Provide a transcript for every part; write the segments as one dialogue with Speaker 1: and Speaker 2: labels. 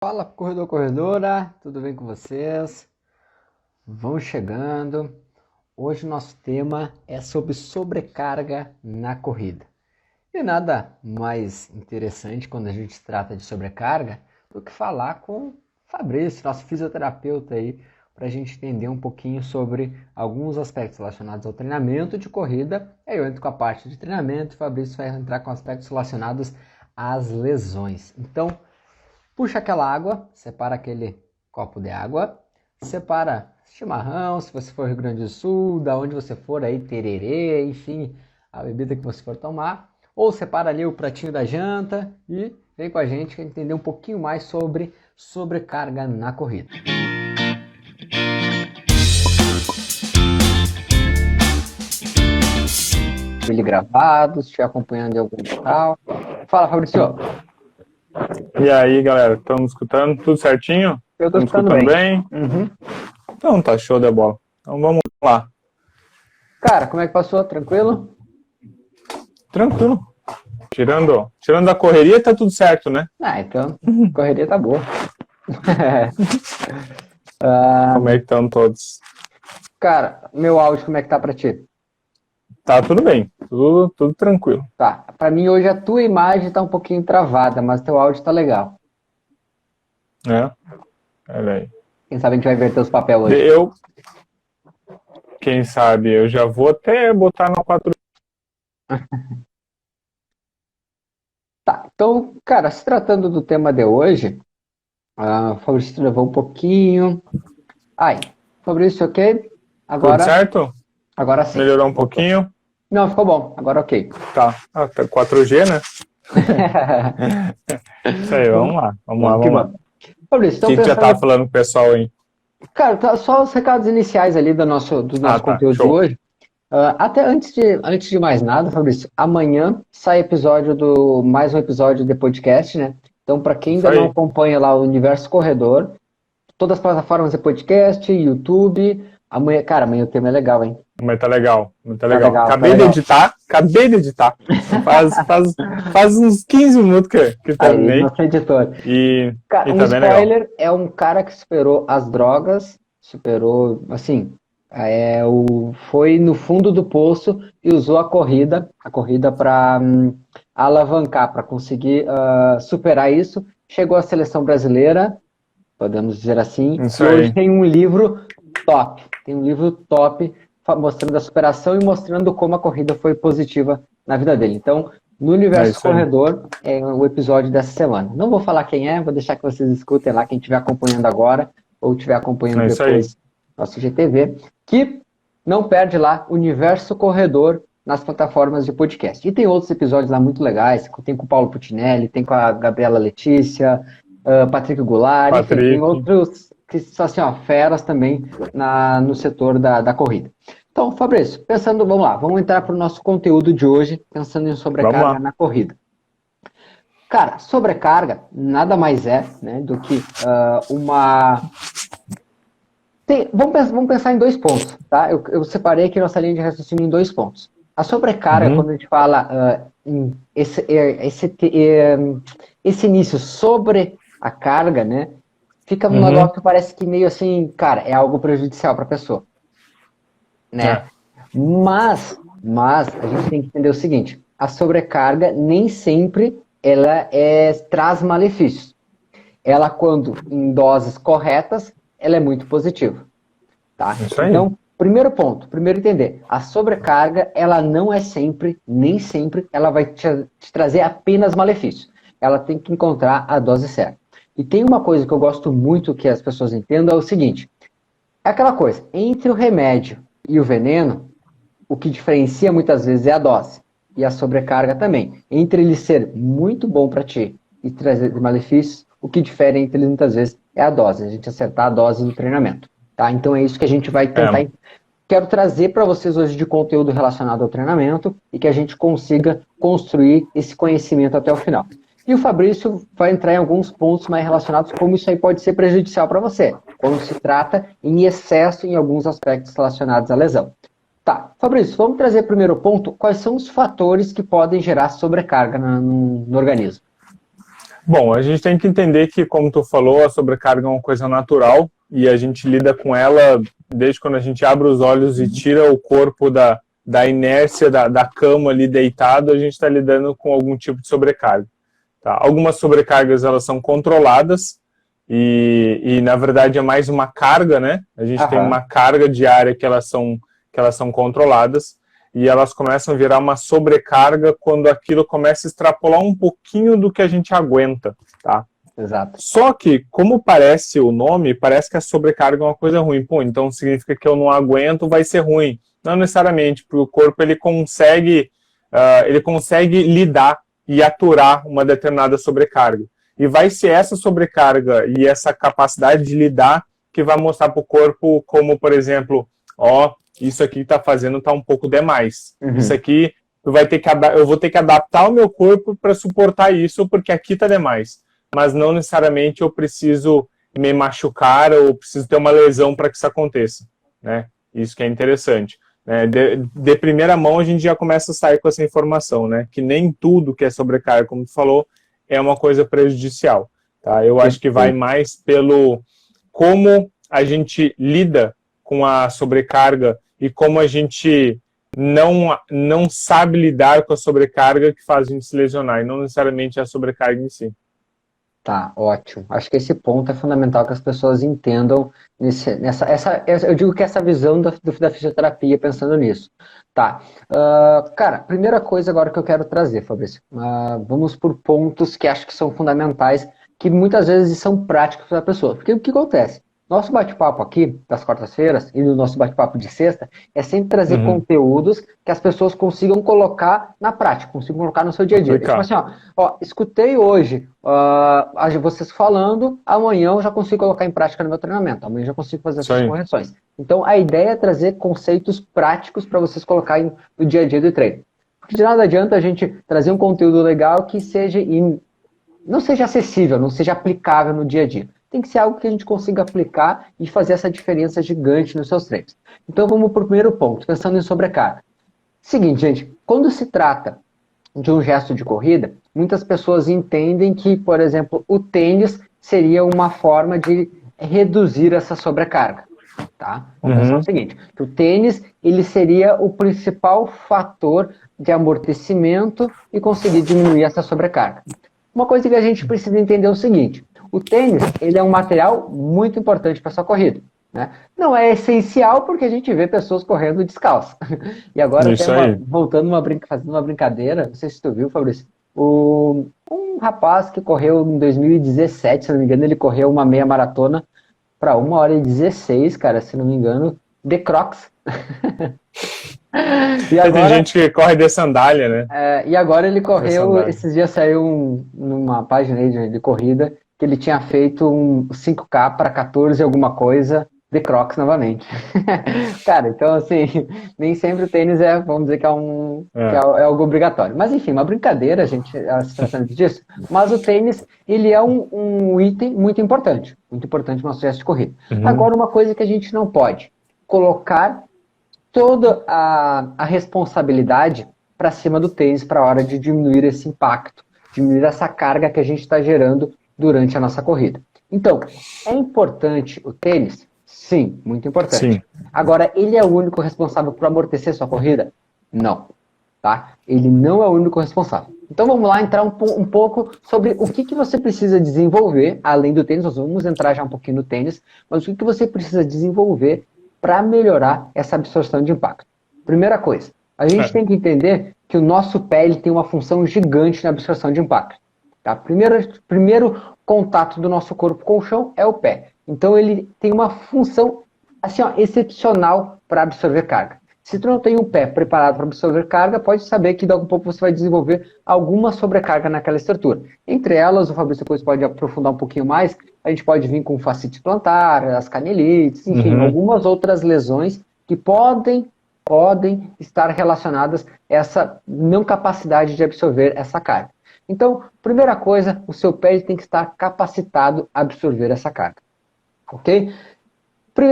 Speaker 1: Fala, corredor, corredora, tudo bem com vocês? Vamos chegando. Hoje o nosso tema é sobre sobrecarga na corrida. E nada mais interessante quando a gente trata de sobrecarga do que falar com o Fabrício, nosso fisioterapeuta aí, para a gente entender um pouquinho sobre alguns aspectos relacionados ao treinamento de corrida. Aí eu entro com a parte de treinamento e o Fabrício vai entrar com aspectos relacionados às lesões. Então, puxa aquela água, separa aquele copo de água, separa chimarrão, se você for Rio Grande do Sul, da onde você for aí, tererê, enfim, a bebida que você for tomar, ou separa ali o pratinho da janta e vem com a gente para entender um pouquinho mais sobre sobrecarga na corrida. Ele gravado, se estiver acompanhando em algum local. Fala, Fabrício.
Speaker 2: E aí, galera, estamos escutando tudo certinho?
Speaker 1: Eu tô
Speaker 2: Estamos
Speaker 1: escutando
Speaker 2: escutando
Speaker 1: bem.
Speaker 2: bem? Então tá, show de bola. Então vamos lá.
Speaker 1: Cara, como é que passou? Tranquilo?
Speaker 2: Tranquilo. Tirando a correria, tá tudo certo, né?
Speaker 1: Ah, então, a correria tá boa.
Speaker 2: Como é que estão todos?
Speaker 1: Cara, meu áudio como é que tá pra ti?
Speaker 2: Tá tudo bem, tudo tranquilo.
Speaker 1: Tá, pra mim hoje a tua imagem tá um pouquinho travada, mas teu áudio tá legal.
Speaker 2: Né? Olha aí.
Speaker 1: Quem sabe a gente vai inverter os papéis hoje.
Speaker 2: Quem sabe, eu já vou até botar no 4.
Speaker 1: Tá, então, cara, se tratando do tema de hoje, Fabrício levou um pouquinho. Ai, Fabrício, ok?
Speaker 2: Tudo certo?
Speaker 1: Agora sim.
Speaker 2: Melhorou um pouquinho?
Speaker 1: Não, ficou bom, agora ok.
Speaker 2: Tá, 4G, né? Isso aí, vamos lá.
Speaker 1: Fabrício, então
Speaker 2: O que já
Speaker 1: pensando...
Speaker 2: tá falando com o pessoal aí?
Speaker 1: Cara, tá só os recados iniciais ali do nosso
Speaker 2: Tá,
Speaker 1: conteúdo de
Speaker 2: show.
Speaker 1: hoje. Até antes de mais nada, Fabrício, amanhã sai mais um episódio de podcast, né? Então, para quem ainda não acompanha lá o Universo Corredor, todas as plataformas de podcast, YouTube. Amanhã o tema é legal, hein?
Speaker 2: Mas tá legal.
Speaker 1: Acabei
Speaker 2: De editar. Faz uns 15 minutos que terminei.
Speaker 1: Nosso editor.
Speaker 2: E
Speaker 1: Cara,
Speaker 2: tá
Speaker 1: um
Speaker 2: bem legal.
Speaker 1: spoiler, é um cara que superou as drogas, assim, foi no fundo do poço e usou a corrida para alavancar, para conseguir superar isso. Chegou à seleção brasileira, podemos dizer assim,
Speaker 2: Isso
Speaker 1: e
Speaker 2: aí.
Speaker 1: hoje tem um livro top. Tem um livro top mostrando a superação e mostrando como a corrida foi positiva na vida dele. Então, no Universo Corredor é o episódio dessa semana. Não vou falar quem é, vou deixar que vocês escutem lá, quem estiver acompanhando agora ou estiver acompanhando depois nosso GTV, que não perde lá Universo Corredor nas plataformas de podcast. E tem outros episódios lá muito legais, tem com o Paulo Putinelli, tem com a Gabriela Letícia, Patrick Goulart, enfim, tem outros que são assim, feras também no setor da corrida. Então, Fabrício, vamos lá, vamos entrar para o nosso conteúdo de hoje, pensando em sobrecarga na corrida. Cara, sobrecarga nada mais é, né, do que vamos pensar em 2 pontos, tá? Eu separei aqui nossa linha de raciocínio em 2 pontos. A sobrecarga, quando a gente fala esse início sobre a carga, né, fica um negócio que parece que meio assim, cara, é algo prejudicial para a pessoa, né? Mas a gente tem que entender o seguinte: a sobrecarga nem sempre ela traz malefícios. Ela, quando em doses corretas, ela é muito positiva, tá? Então, primeiro ponto, entender, a sobrecarga, ela não é nem sempre, ela vai te trazer apenas malefícios. Ela tem que encontrar a dose certa. E tem uma coisa que eu gosto muito que as pessoas entendam, é o seguinte: é aquela coisa, entre o remédio e o veneno, o que diferencia muitas vezes é a dose. E a sobrecarga também. Entre ele ser muito bom para ti e trazer malefícios, o que difere entre eles muitas vezes é a dose, a gente acertar a dose do treinamento. Tá? Então é isso que a gente vai tentar. Quero trazer para vocês hoje de conteúdo relacionado ao treinamento e que a gente consiga construir esse conhecimento até o final. E o Fabrício vai entrar em alguns pontos mais relacionados como isso aí pode ser prejudicial para você, quando se trata em excesso em alguns aspectos relacionados à lesão. Tá, Fabrício, vamos trazer primeiro ponto, quais são os fatores que podem gerar sobrecarga no organismo?
Speaker 2: Bom, a gente tem que entender que, como tu falou, a sobrecarga é uma coisa natural e a gente lida com ela desde quando a gente abre os olhos e tira o corpo da inércia da cama ali deitado, a gente está lidando com algum tipo de sobrecarga. Tá? Algumas sobrecargas, elas são controladas e, na verdade, é mais uma carga, né? A gente tem uma carga diária que elas são controladas. E elas começam a virar uma sobrecarga quando aquilo começa a extrapolar um pouquinho do que a gente aguenta, tá?
Speaker 1: Exato.
Speaker 2: Só que, como parece o nome, parece que a sobrecarga é uma coisa ruim. Pô, então significa que eu não aguento, vai ser ruim. Não necessariamente, porque o corpo ele consegue lidar e aturar uma determinada sobrecarga. E vai ser essa sobrecarga e essa capacidade de lidar que vai mostrar para o corpo como, por exemplo, isso aqui está fazendo tá um pouco demais. Isso aqui eu vou ter que adaptar o meu corpo para suportar isso, porque aqui está demais. Mas não necessariamente eu preciso me machucar ou preciso ter uma lesão para que isso aconteça. Né? Isso que é interessante. Né? De primeira mão a gente já começa a sair com essa informação, né? Que nem tudo que é sobrecarga, como tu falou, é uma coisa prejudicial. Tá? Eu acho que vai mais pelo como a gente lida com a sobrecarga e como a gente não sabe lidar com a sobrecarga que faz a gente se lesionar, e não necessariamente a sobrecarga em si.
Speaker 1: Tá, ótimo. Acho que esse ponto é fundamental que as pessoas entendam eu digo que essa visão da fisioterapia, pensando nisso. Tá. Cara, primeira coisa agora que eu quero trazer, Fabrício. Vamos por pontos que acho que são fundamentais, que muitas vezes são práticos para a pessoa. Porque o que acontece? Nosso bate-papo aqui, das quartas-feiras, e no nosso bate-papo de sexta, é sempre trazer conteúdos que as pessoas consigam colocar na prática, consigam colocar no seu dia a dia. Tipo assim, escutei hoje vocês falando, amanhã eu já consigo colocar em prática no meu treinamento, amanhã eu já consigo fazer essas correções. Então, a ideia é trazer conceitos práticos para vocês colocarem no dia a dia do treino. Porque de nada adianta a gente trazer um conteúdo legal que não seja acessível, não seja aplicável no dia a dia. Tem que ser algo que a gente consiga aplicar e fazer essa diferença gigante nos seus treinos. Então vamos para o primeiro ponto, pensando em sobrecarga. Seguinte, gente, quando se trata de um gesto de corrida, muitas pessoas entendem que, por exemplo, o tênis seria uma forma de reduzir essa sobrecarga. Tá? Vamos pensar o seguinte, que o tênis ele seria o principal fator de amortecimento e conseguir diminuir essa sobrecarga. Uma coisa que a gente precisa entender é o seguinte: o tênis ele é um material muito importante para a sua corrida. Né? Não é essencial porque a gente vê pessoas correndo descalço. E agora, fazendo uma brincadeira, não sei se tu viu, Fabrício, um rapaz que correu em 2017, se não me engano, ele correu uma meia maratona para 1h16, cara, se não me engano, de Crocs.
Speaker 2: E agora, tem gente que corre de sandália, né?
Speaker 1: E agora ele correu, esses dias saiu numa página aí de corrida, que ele tinha feito um 5K para 14 alguma coisa de Crocs novamente. Cara, então assim, nem sempre o tênis vamos dizer que é algo obrigatório. Mas enfim, uma brincadeira, a gente se tratando disso, mas o tênis, ele é um item muito importante no nosso gesto de corrida. Agora, uma coisa que a gente não pode colocar toda a responsabilidade para cima do tênis para a hora de diminuir esse impacto, diminuir essa carga que a gente está gerando durante a nossa corrida. Então, é importante o tênis? Sim, muito importante. Sim. Agora, ele é o único responsável por amortecer sua corrida? Não. Tá? Ele não é o único responsável. Então vamos lá entrar um pouco sobre o que você precisa desenvolver, além do tênis. Nós vamos entrar já um pouquinho no tênis, mas o que você precisa desenvolver para melhorar essa absorção de impacto. Primeira coisa, a gente tem que entender que o nosso pé ele tem uma função gigante na absorção de impacto. Tá? Primeiro contato do nosso corpo com o chão é o pé. Então ele tem uma função assim, excepcional para absorver carga. Se tu não tem um pé preparado para absorver carga, pode saber que daqui a pouco você vai desenvolver alguma sobrecarga naquela estrutura. Entre elas, o Fabrício depois pode aprofundar um pouquinho mais, a gente pode vir com fascite plantar, as canelites, enfim, algumas outras lesões que podem estar relacionadas a essa não capacidade de absorver essa carga. Então, primeira coisa, o seu pé tem que estar capacitado a absorver essa carga. Ok?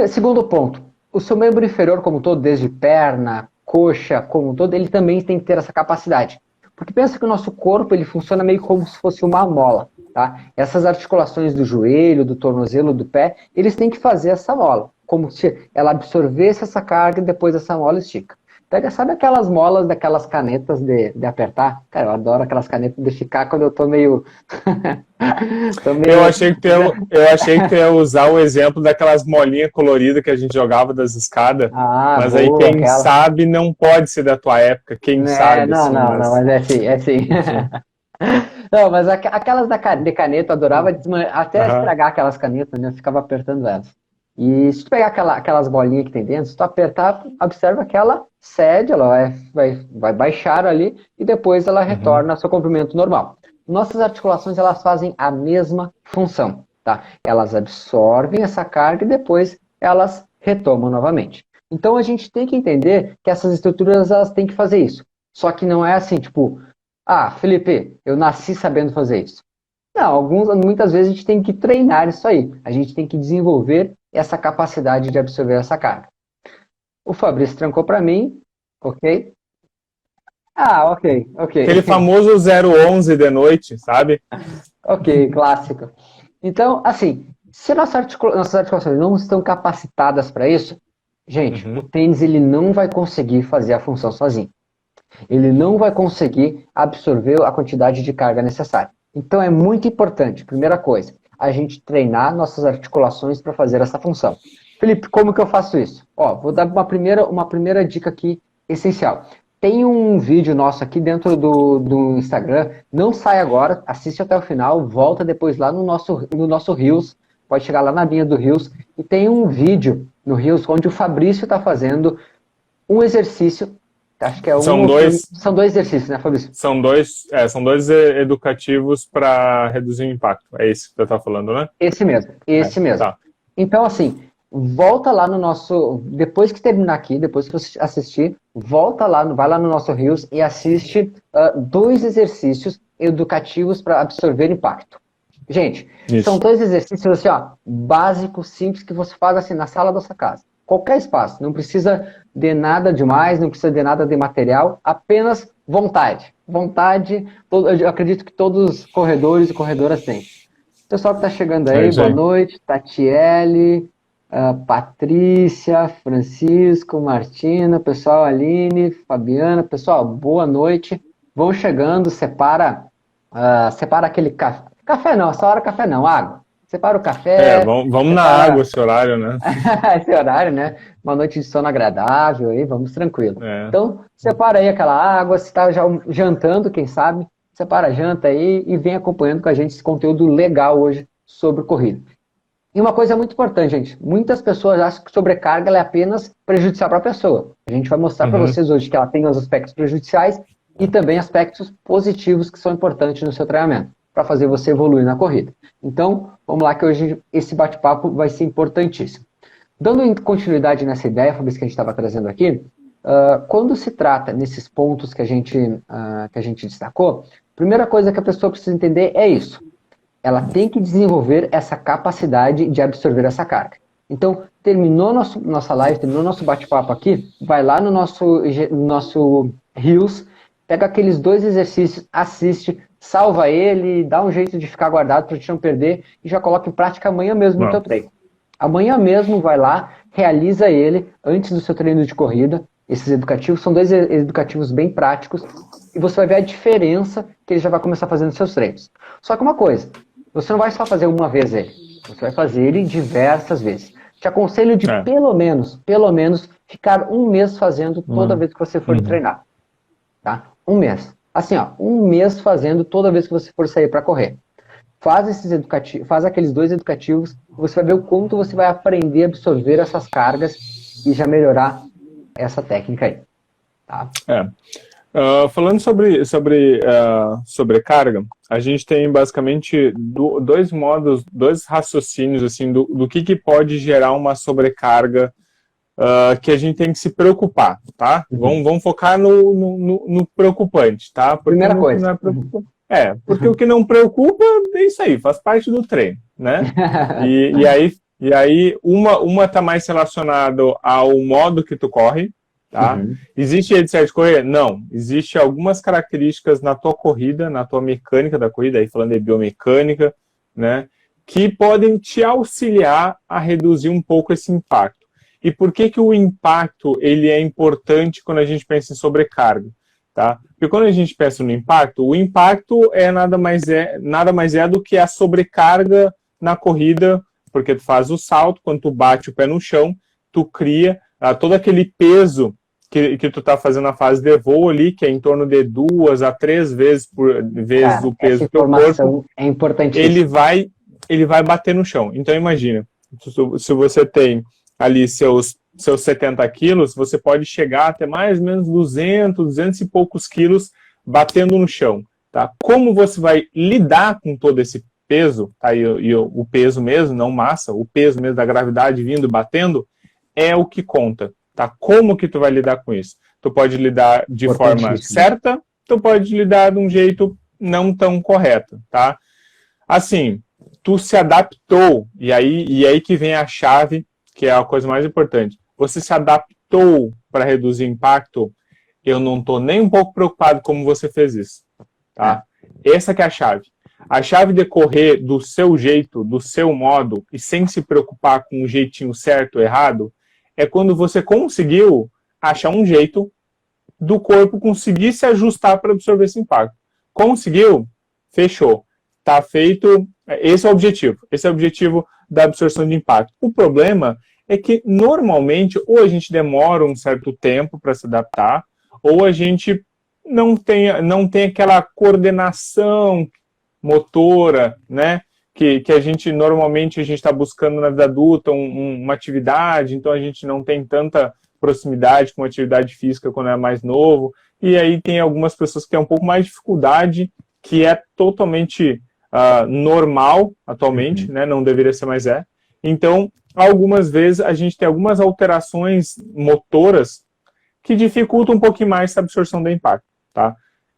Speaker 1: Segundo ponto, o seu membro inferior como um todo, desde perna, coxa, como um todo, ele também tem que ter essa capacidade. Porque pensa que o nosso corpo ele funciona meio como se fosse uma mola. tá? Essas articulações do joelho, do tornozelo, do pé, eles têm que fazer essa mola, como se ela absorvesse essa carga e depois essa mola estica. Pega, sabe aquelas molas daquelas canetas de apertar? Cara, eu adoro aquelas canetas de esticar quando eu tô meio...
Speaker 2: Eu achei que tu ia usar o exemplo daquelas molinhas coloridas que a gente jogava das escadas, mas
Speaker 1: boa,
Speaker 2: aí quem
Speaker 1: aquela...
Speaker 2: sabe não pode ser da tua época, quem sabe,
Speaker 1: Não,
Speaker 2: assim,
Speaker 1: não, não,
Speaker 2: mas...
Speaker 1: mas é assim, é assim. Não, mas aquelas de caneta eu adorava até
Speaker 2: Aham,
Speaker 1: estragar aquelas canetas, né? Eu ficava apertando elas. E se tu pegar aquelas bolinhas que tem dentro, se tu apertar, observa que ela cede, ela vai baixar ali e depois ela
Speaker 2: uhum,
Speaker 1: retorna ao seu comprimento normal. Nossas articulações, elas fazem a mesma função, tá? Elas absorvem essa carga e depois elas retomam novamente. Então a gente tem que entender que essas estruturas, elas têm que fazer isso. Só que não é assim, tipo, ah, Felipe, eu nasci sabendo fazer isso. Não, muitas vezes a gente tem que treinar isso aí. A gente tem que desenvolver essa capacidade de absorver essa carga. O Fabrício trancou para mim, ok? Ah, ok, ok.
Speaker 2: aquele famoso 011 de noite, sabe?
Speaker 1: Ok, clássico. Então, assim, se nossas articulações não estão capacitadas para isso, gente, o
Speaker 2: Uhum,
Speaker 1: tênis ele não vai conseguir fazer a função sozinho. Ele não vai conseguir absorver a quantidade de carga necessária. Então é muito importante, primeira coisa, a gente treinar nossas articulações para fazer essa função. Felipe, como que eu faço isso? Ó, vou dar uma primeira dica aqui essencial. Tem um vídeo nosso aqui dentro do Instagram, não sai agora, assiste até o final, volta depois lá no nosso Reels, pode chegar lá na linha do Reels, e tem um vídeo no Reels onde o Fabrício está fazendo um exercício. Acho que é
Speaker 2: São dois,
Speaker 1: são dois exercícios, né, Fabrício?
Speaker 2: são dois educativos para reduzir o impacto. É isso que tu tá falando, né?
Speaker 1: Esse mesmo,
Speaker 2: É,
Speaker 1: esse mesmo.
Speaker 2: tá.
Speaker 1: Então, assim, volta lá no nosso. Depois que terminar aqui, depois que você assistir, vai lá no nosso Reels e assiste dois exercícios educativos para absorver impacto. Gente, são
Speaker 2: Isso.
Speaker 1: dois exercícios assim, ó, básicos, simples, que você faz assim na sala da sua casa. Qualquer espaço, não precisa de nada demais, não precisa de nada de material, apenas vontade. Vontade, eu acredito que todos os corredores e corredoras têm. Pessoal que está chegando
Speaker 2: É
Speaker 1: aí,
Speaker 2: isso
Speaker 1: boa
Speaker 2: aí.
Speaker 1: noite. Tatiele, Patrícia, Francisco, Martina, pessoal, Aline, Fabiana, pessoal, boa noite. Vão chegando, separa aquele café. Café não, essa hora café não, água. Separa o
Speaker 2: É,
Speaker 1: café,
Speaker 2: vamos na água
Speaker 1: separa
Speaker 2: esse horário, né?
Speaker 1: esse horário, né? Uma noite de sono agradável aí, vamos tranquilo.
Speaker 2: É.
Speaker 1: Então, separa aí aquela água, se está já jantando, quem sabe, separa a janta aí e vem acompanhando com a gente esse conteúdo legal hoje sobre corrida. E uma coisa muito importante, gente, muitas pessoas acham que sobrecarga ela é apenas prejudicial para a pessoa. A gente vai mostrar para
Speaker 2: Uhum.
Speaker 1: vocês hoje que ela tem os aspectos prejudiciais e também aspectos positivos que são importantes no seu treinamento, para fazer você evoluir na corrida. Então, vamos lá que hoje esse bate-papo vai ser importantíssimo. Dando continuidade nessa ideia, Fabrício, que a gente estava trazendo aqui, quando se trata nesses pontos que a gente destacou, a primeira coisa que a pessoa precisa entender é isso. Ela tem que desenvolver essa capacidade de absorver essa carga. Então, terminou nossa live, terminou nosso bate-papo aqui, vai lá no nosso Reels, pega aqueles dois exercícios, assiste, salva ele, dá um jeito de ficar guardado para a gente não perder e já coloca em prática amanhã mesmo no teu
Speaker 2: Bom,
Speaker 1: treino. Amanhã mesmo vai lá, realiza ele antes do seu treino de corrida. Esses educativos são dois educativos bem práticos e você vai ver a diferença que ele já vai começar fazendo nos seus treinos. Só que uma coisa, você não vai só fazer uma vez ele, você vai fazer ele diversas vezes. Te aconselho de
Speaker 2: é.
Speaker 1: pelo menos, ficar um mês fazendo toda vez que você for
Speaker 2: Uhum.
Speaker 1: treinar. Tá? Um mês. Assim, ó, um mês fazendo toda vez que você for sair para correr. Faz aqueles dois educativos, você vai ver o quanto você vai aprender a absorver essas cargas e já melhorar essa técnica aí. Tá?
Speaker 2: É. Falando sobre sobrecarga, a gente tem basicamente dois modos, dois raciocínios assim, do que pode gerar uma sobrecarga que a gente tem que se preocupar, tá?
Speaker 1: Uhum.
Speaker 2: Vamos focar no preocupante, tá? Porque
Speaker 1: Primeira
Speaker 2: no que não
Speaker 1: coisa.
Speaker 2: é preocupante. Porque o que não preocupa é isso aí, faz parte do treino, né? E aí uma tá mais relacionado ao modo que tu corre, Tá? Existe jeito certo de correr? Não. Existem algumas características na tua corrida, na tua mecânica da corrida, aí falando de biomecânica, né, que podem te auxiliar a reduzir um pouco esse impacto. E por que que o impacto ele é importante quando a gente pensa em sobrecarga? Tá? Porque quando a gente pensa no impacto, o impacto nada mais é do que a sobrecarga na corrida, porque tu faz o salto, quando tu bate o pé no chão, tu cria todo aquele peso que tu está fazendo na fase de voo ali, que é em torno de 2 a 3 vezes o peso do teu corpo,
Speaker 1: é importantíssima.
Speaker 2: ele vai bater no chão. Então imagina, se você tem ali seus 70 quilos, você pode chegar até mais ou menos 200 e poucos quilos batendo no chão. Tá? Como você vai lidar com todo esse peso, tá? E o peso mesmo, não massa, o peso mesmo da gravidade vindo e batendo, é o que conta. Tá? Como que tu vai lidar com isso? Tu pode lidar de forma certa, tu pode lidar de um jeito não tão correto. Tá? Assim, tu se adaptou, e aí que vem a chave, que é a coisa mais importante. Você se adaptou para reduzir o impacto, eu não estou nem um pouco preocupado como você fez isso. Tá? Essa que é a chave. A chave de correr do seu jeito, do seu modo, e sem se preocupar com o jeitinho certo ou errado, é quando você conseguiu achar um jeito do corpo conseguir se ajustar para absorver esse impacto. Conseguiu? Fechou. Tá feito. Esse é o objetivo. Esse é o objetivo da absorção de impacto. O problema é que, normalmente, ou a gente demora um certo tempo para se adaptar, ou a gente não tem aquela coordenação motora, né? Que a gente, normalmente, a gente está buscando na vida adulta uma atividade, então a gente não tem tanta proximidade com atividade física quando é mais novo, e aí tem algumas pessoas que têm um pouco mais de dificuldade, que é totalmente normal atualmente, né? Não deveria ser, mas é. Então, algumas vezes a gente tem algumas alterações motoras que dificultam um pouquinho mais essa absorção do impacto, tá?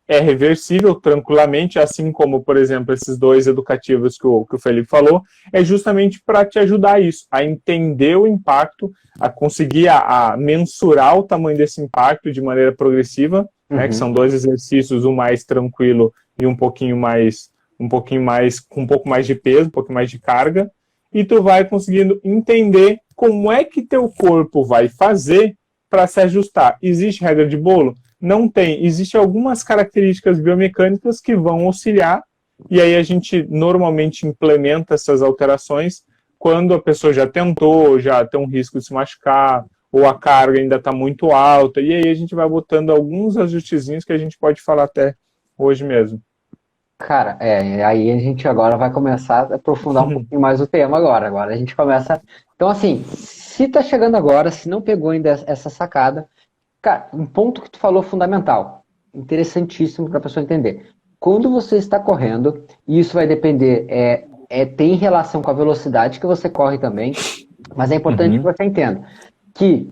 Speaker 2: É reversível tranquilamente, assim como, por exemplo, esses 2 educativos que o Felipe falou, é justamente para te ajudar a isso, a entender o impacto, a conseguir a mensurar o tamanho desse impacto de maneira progressiva, né, que são 2 exercícios, um mais tranquilo e com um pouco mais de peso, um pouco mais de carga, e tu vai conseguindo entender como é que teu corpo vai fazer para se ajustar. Existe regra de bolo? Não tem. Existem algumas características biomecânicas que vão auxiliar, e aí a gente normalmente implementa essas alterações quando a pessoa já tentou, já tem um risco de se machucar, ou a carga ainda está muito alta, e aí a gente vai botando alguns ajustezinhos que a gente pode falar até hoje mesmo.
Speaker 1: Cara, aí a gente agora vai começar a aprofundar um pouquinho mais o tema agora. Agora a gente começa... Então, assim, se tá chegando agora, se não pegou ainda essa sacada, cara, um ponto que tu falou fundamental, interessantíssimo para a pessoa entender. Quando você está correndo, e isso vai depender, tem relação com a velocidade que você corre também, mas é importante que você entenda que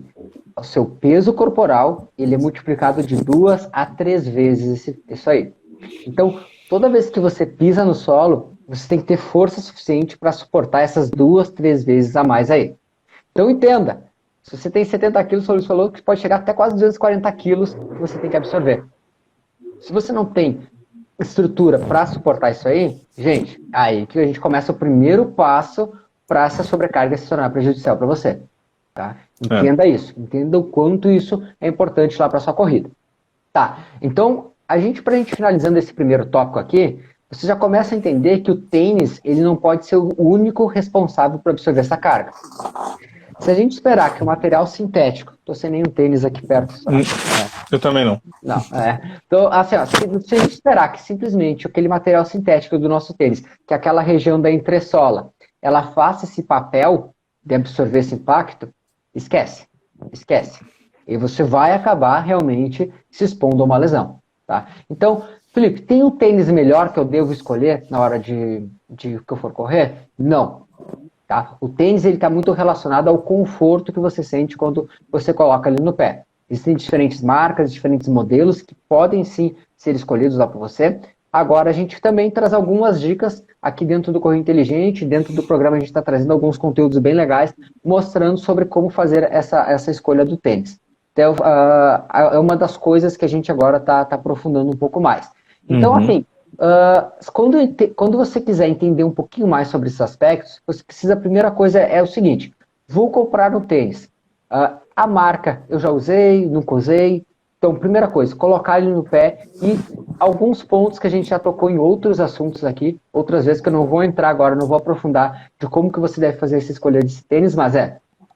Speaker 1: o seu peso corporal, ele é multiplicado de 2 a 3 vezes isso aí. Então, toda vez que você pisa no solo, você tem que ter força suficiente para suportar essas 2, 3 vezes a mais aí. Então entenda, se você tem 70 quilos, o Luiz falou que pode chegar até quase 240 quilos que você tem que absorver. Se você não tem estrutura para suportar isso aí, gente, aí que a gente começa o primeiro passo para essa sobrecarga se tornar prejudicial para você. Tá? Entenda isso, entenda o quanto isso é importante lá para sua corrida. Tá, então... Pra gente finalizando esse primeiro tópico aqui, você já começa a entender que o tênis ele não pode ser o único responsável por absorver essa carga. Se a gente esperar que o material sintético... Estou sem nenhum tênis aqui perto.
Speaker 2: Eu também não.
Speaker 1: Não, Então, assim, se a gente esperar que simplesmente aquele material sintético do nosso tênis, que é aquela região da entressola, ela faça esse papel de absorver esse impacto, esquece. E você vai acabar realmente se expondo a uma lesão. Tá? Então, Felipe, tem um tênis melhor que eu devo escolher na hora de que eu for correr? Não. Tá? O tênis está muito relacionado ao conforto que você sente quando você coloca ele no pé. Existem diferentes marcas, diferentes modelos que podem sim ser escolhidos lá para você. Agora a gente também traz algumas dicas aqui dentro do Corrida Inteligente, dentro do programa a gente está trazendo alguns conteúdos bem legais, mostrando sobre como fazer essa escolha do tênis. é uma das coisas que a gente agora está aprofundando um pouco mais. Então, assim, quando você quiser entender um pouquinho mais sobre esses aspectos, você precisa, a primeira coisa é o seguinte: vou comprar um tênis. A marca eu já usei, nunca usei. Então, primeira coisa, colocar ele no pé e alguns pontos que a gente já tocou em outros assuntos aqui, outras vezes que eu não vou entrar agora, não vou aprofundar de como que você deve fazer essa escolha de tênis, mas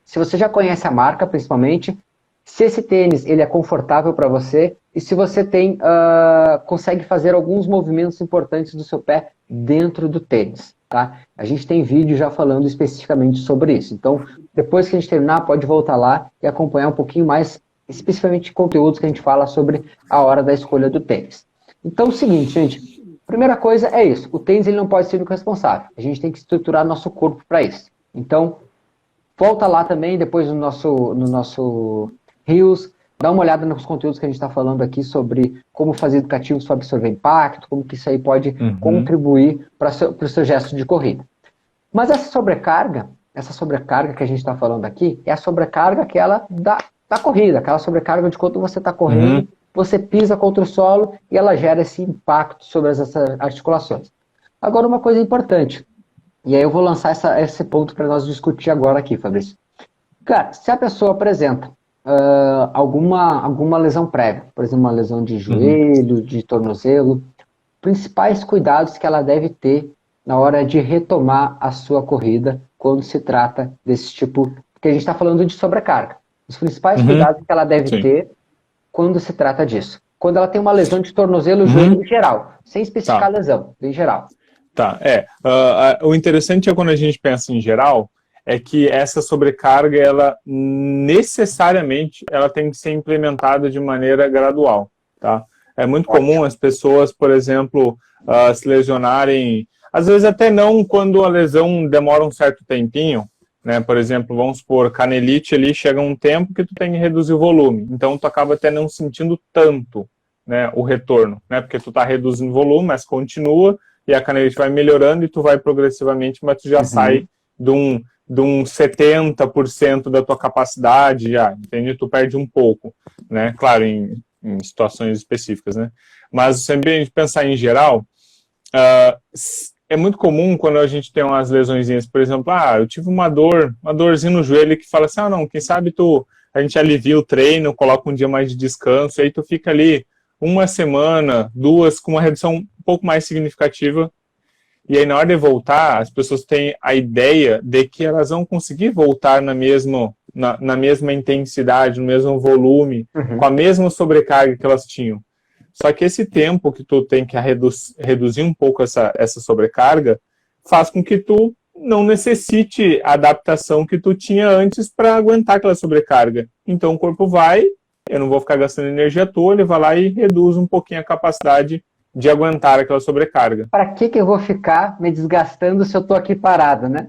Speaker 1: se você já conhece a marca, principalmente, se esse tênis ele é confortável para você e se você consegue fazer alguns movimentos importantes do seu pé dentro do tênis. Tá? A gente tem vídeo já falando especificamente sobre isso. Então, depois que a gente terminar, pode voltar lá e acompanhar um pouquinho mais, especificamente conteúdos que a gente fala sobre a hora da escolha do tênis. Então, é o seguinte, gente. Primeira coisa é isso. O tênis ele não pode ser o único responsável. A gente tem que estruturar nosso corpo para isso. Então, volta lá também, depois no nosso Reels, dá uma olhada nos conteúdos que a gente está falando aqui sobre como fazer educativos para absorver impacto, como que isso aí pode contribuir para o seu gesto de corrida. Mas essa sobrecarga que a gente está falando aqui, é a sobrecarga aquela da corrida, aquela sobrecarga de quando você está correndo, você pisa contra o solo e ela gera esse impacto sobre essas articulações. Agora, uma coisa importante, e aí eu vou lançar esse ponto para nós discutir agora aqui, Fabrício. Cara, se a pessoa apresenta alguma lesão prévia, por exemplo, uma lesão de joelho, de tornozelo, principais cuidados que ela deve ter na hora de retomar a sua corrida quando se trata desse tipo, porque a gente está falando de sobrecarga. Os principais cuidados que ela deve ter quando se trata disso. Quando ela tem uma lesão de tornozelo, joelho em geral, sem especificar lesão, em geral.
Speaker 2: Tá, o interessante é quando a gente pensa em geral, é que essa sobrecarga, ela necessariamente, ela tem que ser implementada de maneira gradual, tá? É muito comum as pessoas, por exemplo, se lesionarem, às vezes até não quando a lesão demora um certo tempinho, né? Por exemplo, vamos supor, canelite ali, chega um tempo que tu tem que reduzir o volume, então tu acaba até não sentindo tanto, né, o retorno, né? Porque tu tá reduzindo o volume, mas continua, e a canelite vai melhorando e tu vai progressivamente, mas tu já sai de um 70% da tua capacidade, já, entende? Tu perde um pouco, né? Claro, em situações específicas, né? Mas sempre a gente pensar em geral, é muito comum quando a gente tem umas lesõezinhas, por exemplo, eu tive uma dorzinha no joelho que fala assim, não, quem sabe a gente alivia o treino, coloca um dia mais de descanso, aí tu fica ali uma semana, 2, com uma redução um pouco mais significativa. E aí, na hora de voltar, as pessoas têm a ideia de que elas vão conseguir voltar na mesma intensidade, no mesmo volume, com a mesma sobrecarga que elas tinham. Só que esse tempo que tu tem que reduzir um pouco essa sobrecarga, faz com que tu não necessite a adaptação que tu tinha antes para aguentar aquela sobrecarga. Então, o corpo eu não vou ficar gastando energia à toa, ele vai lá e reduz um pouquinho a capacidade de aguentar aquela sobrecarga.
Speaker 1: Para que eu vou ficar me desgastando se eu estou aqui parado, né?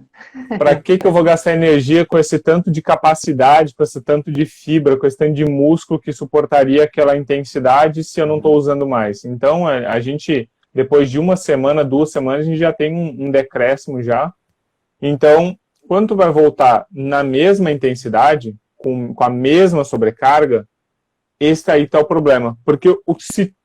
Speaker 2: Para que eu vou gastar energia com esse tanto de capacidade, com esse tanto de fibra, com esse tanto de músculo que suportaria aquela intensidade se eu não estou usando mais? Então, a gente, depois de uma semana, 2 semanas, a gente já tem um decréscimo já. Então, quando tu vai voltar na mesma intensidade, com a mesma sobrecarga, esse aí está o problema. Porque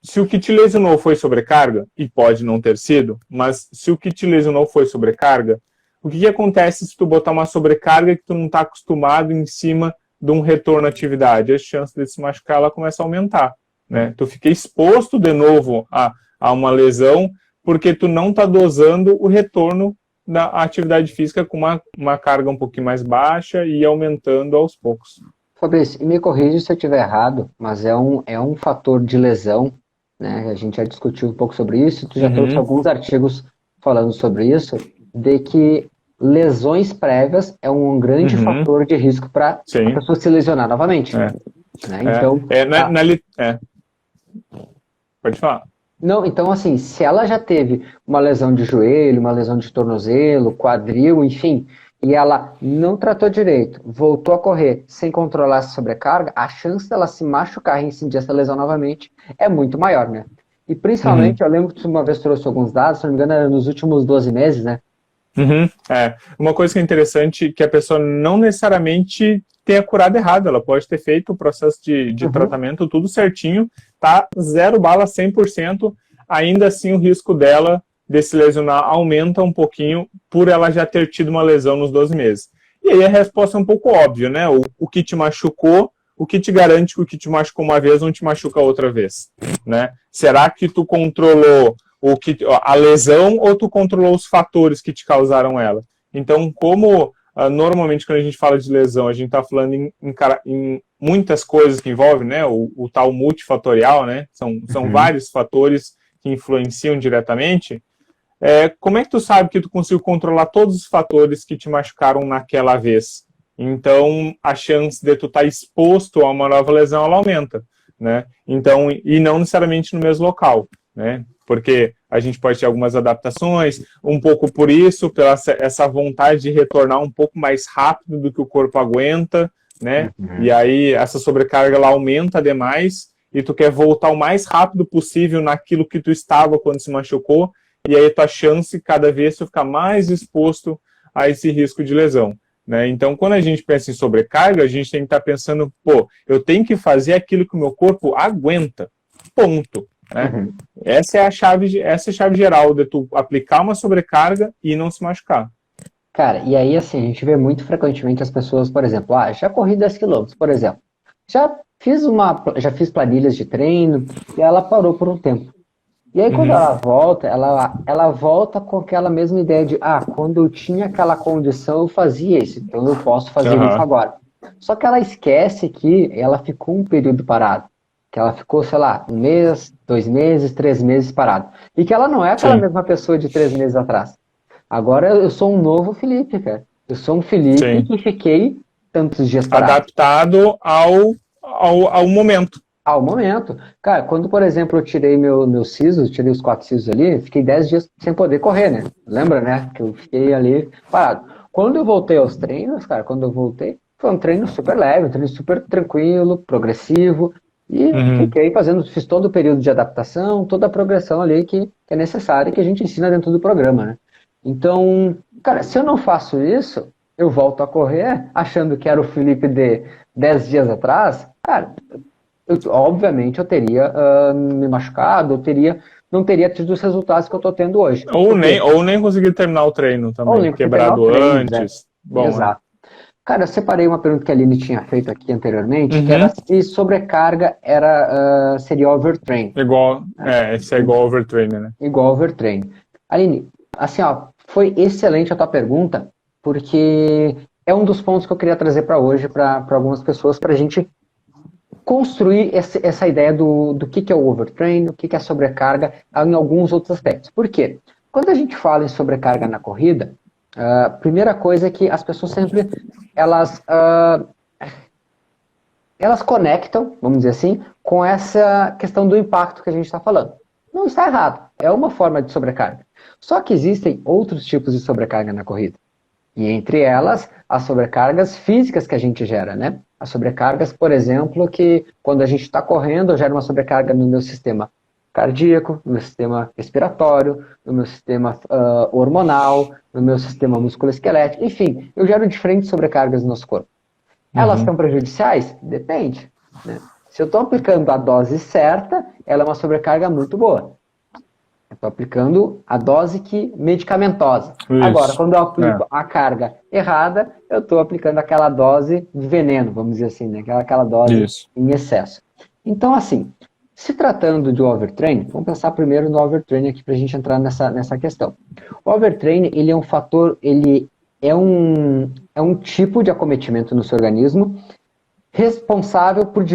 Speaker 2: se o que te lesionou foi sobrecarga, e pode não ter sido, mas se o que te lesionou foi sobrecarga, o que acontece se tu botar uma sobrecarga que tu não está acostumado em cima de um retorno à atividade? A chance de se machucar ela começa a aumentar, né? Tu fica exposto de novo a uma lesão porque tu não está dosando o retorno da atividade física com uma carga um pouquinho mais baixa e aumentando aos poucos.
Speaker 1: Fabrício, e me corrija se eu estiver errado, mas é um fator de lesão, né? A gente já discutiu um pouco sobre isso, tu já trouxe alguns artigos falando sobre isso, de que lesões prévias é um grande fator de risco para a pessoa se lesionar novamente. Né? Então,
Speaker 2: Pode falar.
Speaker 1: Não, então assim, se ela já teve uma lesão de joelho, uma lesão de tornozelo, quadril, enfim, e ela não tratou direito, voltou a correr sem controlar essa sobrecarga, a chance dela se machucar e incidir essa lesão novamente é muito maior, né? E principalmente, eu lembro que você uma vez trouxe alguns dados, se não me engano, era nos últimos 12 meses, né?
Speaker 2: Uma coisa que é interessante, que a pessoa não necessariamente tenha curado errado, ela pode ter feito o processo de tratamento tudo certinho, tá 0 bala, 100%, ainda assim o risco dela de se lesionar aumenta um pouquinho por ela já ter tido uma lesão nos 12 meses. E aí a resposta é um pouco óbvia, né? O que te machucou, o que te garante que o que te machucou uma vez não te machuca outra vez, né? Será que tu controlou a lesão ou tu controlou os fatores que te causaram ela? Então, como normalmente quando a gente fala de lesão, a gente está falando em muitas coisas que envolvem, né? O tal multifatorial, né? São vários fatores que influenciam diretamente. Como é que tu sabe que tu conseguiu controlar todos os fatores que te machucaram naquela vez? Então, a chance de tu estar exposto a uma nova lesão, ela aumenta, né? Então, e não necessariamente no mesmo local, né? Porque a gente pode ter algumas adaptações, um pouco por isso, pela essa vontade de retornar um pouco mais rápido do que o corpo aguenta, né? E aí, essa sobrecarga, ela aumenta demais, e tu quer voltar o mais rápido possível naquilo que tu estava quando se machucou, e aí tua chance, cada vez, tu ficar mais exposto a esse risco de lesão. Né? Então, quando a gente pensa em sobrecarga, a gente tem que estar pensando, eu tenho que fazer aquilo que o meu corpo aguenta, ponto. Né? Essa é a chave geral de tu aplicar uma sobrecarga e não se machucar.
Speaker 1: Cara, e aí assim, a gente vê muito frequentemente as pessoas, por exemplo, já corri 10 quilômetros, por exemplo, já fiz planilhas de treino e ela parou por um tempo. E aí quando ela volta, ela volta com aquela mesma ideia de, quando eu tinha aquela condição eu fazia isso, então eu posso fazer isso agora. Só que ela esquece que ela ficou um período parado, que ela ficou, sei lá, 1 mês, 2 meses, 3 meses parado. E que ela não é aquela mesma pessoa de 3 meses atrás. Agora eu sou um novo Felipe, cara. Eu sou um Felipe que fiquei tantos dias parado.
Speaker 2: Adaptado ao momento.
Speaker 1: Ao momento. Cara, quando, por exemplo, eu tirei meus sisos, tirei os 4 sisos ali, fiquei 10 dias sem poder correr, né? Lembra, né? Que eu fiquei ali parado. Quando eu voltei aos treinos, cara, foi um treino super leve, um treino super tranquilo, progressivo, e fiz todo o período de adaptação, toda a progressão ali que é necessária, que a gente ensina dentro do programa, né? Então, cara, se eu não faço isso, eu volto a correr achando que era o Felipe de 10 dias atrás, cara, obviamente eu teria me machucado, não teria tido os resultados que eu estou tendo hoje.
Speaker 2: Ou nem conseguir terminar o treino também, quebrado antes. Bom,
Speaker 1: exato. Cara, eu separei uma pergunta que a Aline tinha feito aqui anteriormente, que era se sobrecarga seria overtraining.
Speaker 2: Esse é igual overtraining, né?
Speaker 1: Igual overtraining. Aline, assim, foi excelente a tua pergunta, porque é um dos pontos que eu queria trazer para hoje, para algumas pessoas, para a gente construir essa ideia do que é o overtraining, o que é a sobrecarga em alguns outros aspectos. Por quê? Quando a gente fala em sobrecarga na corrida, a primeira coisa é que as pessoas sempre elas conectam, vamos dizer assim, com essa questão do impacto que a gente está falando. Não está errado, é uma forma de sobrecarga. Só que existem outros tipos de sobrecarga na corrida. E entre elas, as sobrecargas físicas que a gente gera, né? As sobrecargas, por exemplo, que quando a gente está correndo, eu gero uma sobrecarga no meu sistema cardíaco, no meu sistema respiratório, no meu sistema hormonal, no meu sistema musculoesquelético, enfim, eu gero diferentes sobrecargas no nosso corpo. Elas são prejudiciais? Depende. Né? Se eu estou aplicando a dose certa, ela é uma sobrecarga muito boa. Eu estou aplicando a dose medicamentosa. Isso. Agora, quando eu aplico a carga errada, eu estou aplicando aquela dose de veneno, vamos dizer assim, né? Aquela dose em excesso. Então, assim, se tratando de overtraining, vamos pensar primeiro no overtraining aqui para a gente entrar nessa questão. O overtraining, ele é um fator, ele é um tipo de acometimento no seu organismo responsável por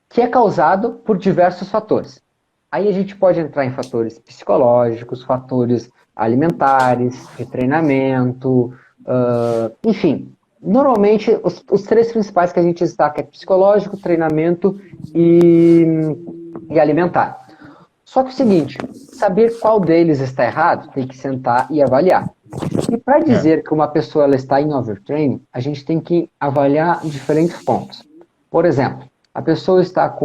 Speaker 1: que é causado por diversos fatores. Aí a gente pode entrar em fatores psicológicos, fatores alimentares, de treinamento, enfim. Normalmente, os 3 principais que a gente destaca é psicológico, treinamento e alimentar. Só que é o seguinte, saber qual deles está errado, tem que sentar e avaliar. E para dizer que uma pessoa ela está em overtraining, a gente tem que avaliar diferentes pontos. Por exemplo, a pessoa está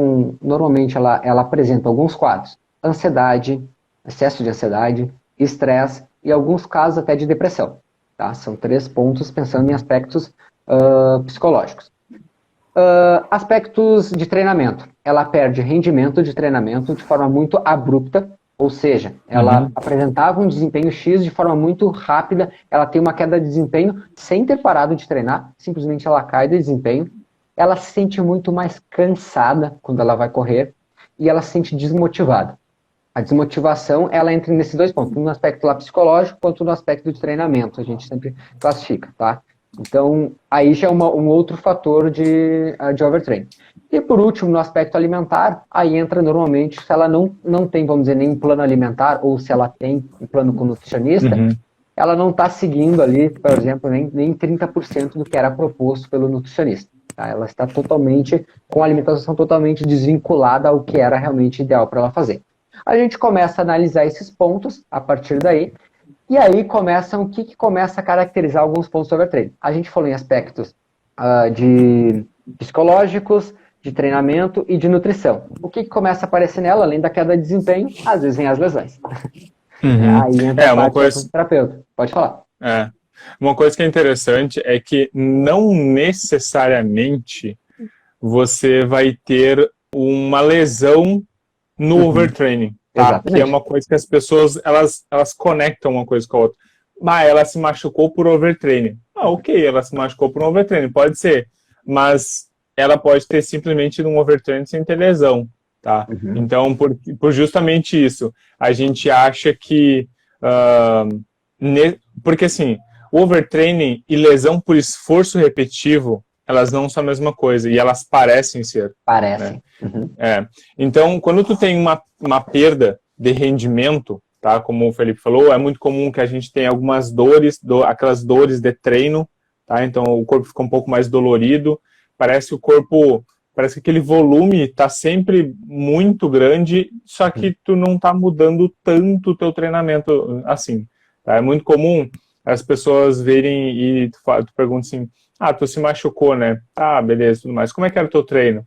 Speaker 1: normalmente ela apresenta alguns quadros, ansiedade, excesso de ansiedade, estresse e alguns casos até de depressão. Tá? São 3 pontos pensando em aspectos psicológicos. Aspectos de treinamento. Ela perde rendimento de treinamento de forma muito abrupta, ou seja, ela apresentava um desempenho X de forma muito rápida, ela tem uma queda de desempenho sem ter parado de treinar, simplesmente ela cai de desempenho, ela se sente muito mais cansada quando ela vai correr e ela se sente desmotivada. A desmotivação, ela entra nesses dois pontos, no aspecto lá psicológico quanto no aspecto de treinamento, a gente sempre classifica, tá? Então, aí já é um outro fator de overtraining. E por último, no aspecto alimentar, aí entra normalmente, se ela não tem, vamos dizer, nenhum plano alimentar, ou se ela tem um plano com nutricionista, ela não está seguindo ali, por exemplo, nem 30% do que era proposto pelo nutricionista. Tá? Ela está totalmente, com a alimentação totalmente desvinculada ao que era realmente ideal para ela fazer. A gente começa a analisar esses pontos a partir daí, e aí começam, o que começa a caracterizar alguns pontos do overtraining? A gente falou em aspectos de psicológicos, de treinamento e de nutrição. O que começa a aparecer nela, além da queda de desempenho? Às vezes vem as lesões. Aí entra a parte do terapeuta. Pode falar.
Speaker 2: Uma coisa que é interessante é que não necessariamente você vai ter uma lesão no overtraining. Tá? Que é uma coisa que as pessoas elas conectam uma coisa com a outra. Mas ela se machucou por overtraining. Ok, ela se machucou por um overtraining, pode ser. Mas ela pode ter simplesmente um overtraining sem ter lesão. Tá? Então, por justamente isso, a gente acha que... porque assim, o overtraining e lesão por esforço repetitivo, elas não são a mesma coisa, e elas parecem ser.
Speaker 1: Parecem.
Speaker 2: Né? Então, quando tu tem uma perda de rendimento, tá? Como o Felipe falou, é muito comum que a gente tenha algumas dores, aquelas dores de treino, tá? Então o corpo fica um pouco mais dolorido, parece que aquele volume está sempre muito grande, só que tu não está mudando tanto o teu treinamento assim. Tá? É muito comum as pessoas verem e tu pergunta assim, tu se machucou, né? Beleza, tudo mais. Como é que era o teu treino?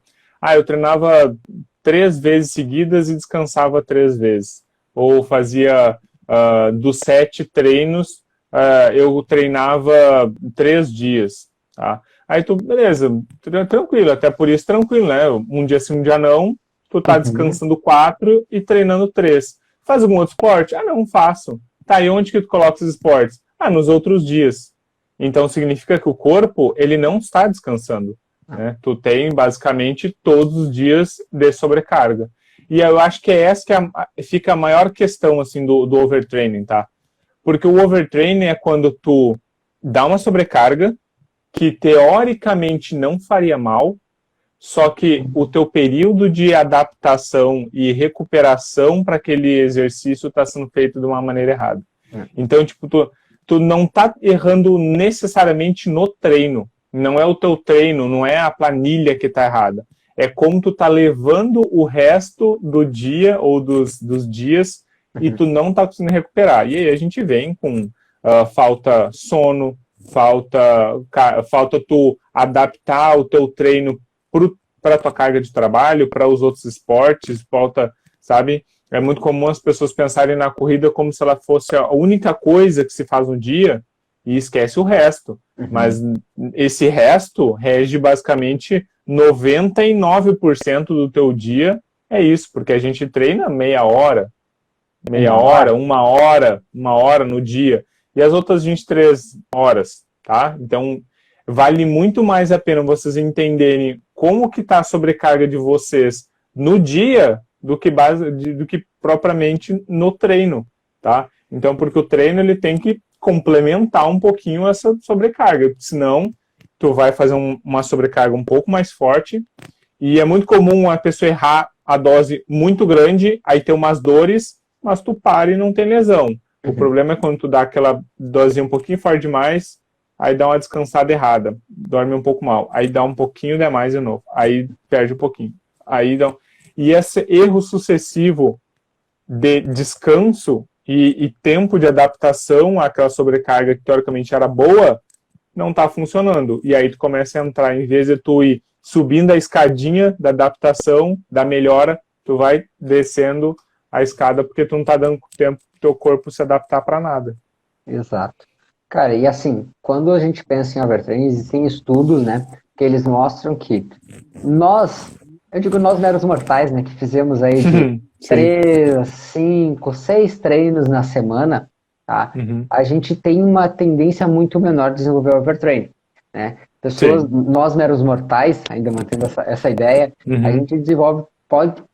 Speaker 2: Eu treinava 3 vezes seguidas e descansava 3 vezes. Ou fazia dos 7 treinos, eu treinava 3 dias. Tá? Aí tu, beleza, tranquilo, até por isso tranquilo, né? Um dia sim, um dia não, tu tá descansando 4 e treinando 3. Faz algum outro esporte? Não faço. Tá, e onde que tu coloca os esportes? Nos outros dias. Então significa que o corpo, ele não está descansando. Né? Tu tem basicamente todos os dias de sobrecarga. E eu acho que é essa que fica a maior questão assim, do overtraining, tá? Porque o overtraining é quando tu dá uma sobrecarga que teoricamente não faria mal, só que o teu período de adaptação e recuperação para aquele exercício está sendo feito de uma maneira errada. Então, tipo, tu não tá errando necessariamente no treino. Não é o teu treino, não é a planilha que tá errada. É como tu tá levando o resto do dia ou dos dias e tu não tá conseguindo recuperar. E aí a gente vem com falta sono, falta tu adaptar o teu treino para tua carga de trabalho, para os outros esportes, falta, sabe? É muito comum as pessoas pensarem na corrida como se ela fosse a única coisa que se faz no dia e esquece o resto. Mas esse resto rege basicamente 99% do teu dia, é isso, porque a gente treina meia hora, uma hora no dia, e as outras 23 horas, tá? Então, vale muito mais a pena vocês entenderem como que está a sobrecarga de vocês no dia do que propriamente no treino, tá? Então, porque o treino ele tem que complementar um pouquinho essa sobrecarga, senão tu vai fazer uma sobrecarga um pouco mais forte, e é muito comum a pessoa errar a dose muito grande, aí ter umas dores, mas tu para e não tem lesão. O problema é quando tu dá aquela dose um pouquinho forte demais, aí dá uma descansada errada, dorme um pouco mal, aí dá um pouquinho demais de novo, aí perde um pouquinho, aí dá... E esse erro sucessivo de descanso e tempo de adaptação àquela sobrecarga que teoricamente era boa, não está funcionando. E aí tu começa a entrar, em vez de tu ir subindo a escadinha da adaptação, da melhora, tu vai descendo a escada porque tu não está dando tempo pro teu corpo se adaptar para nada.
Speaker 1: Exato. Cara, e assim, quando a gente pensa em overtraining, existem estudos, né, que eles mostram que nós, eu digo nós meros mortais, né, que fizemos aí de
Speaker 2: Sim.
Speaker 1: 3, 5, 6 treinos na semana, tá?
Speaker 2: Uhum.
Speaker 1: A gente tem uma tendência muito menor de desenvolver overtraining, né? Pessoas,
Speaker 2: Sim.
Speaker 1: nós meros mortais, ainda mantendo essa ideia, a
Speaker 2: Uhum.
Speaker 1: gente desenvolve,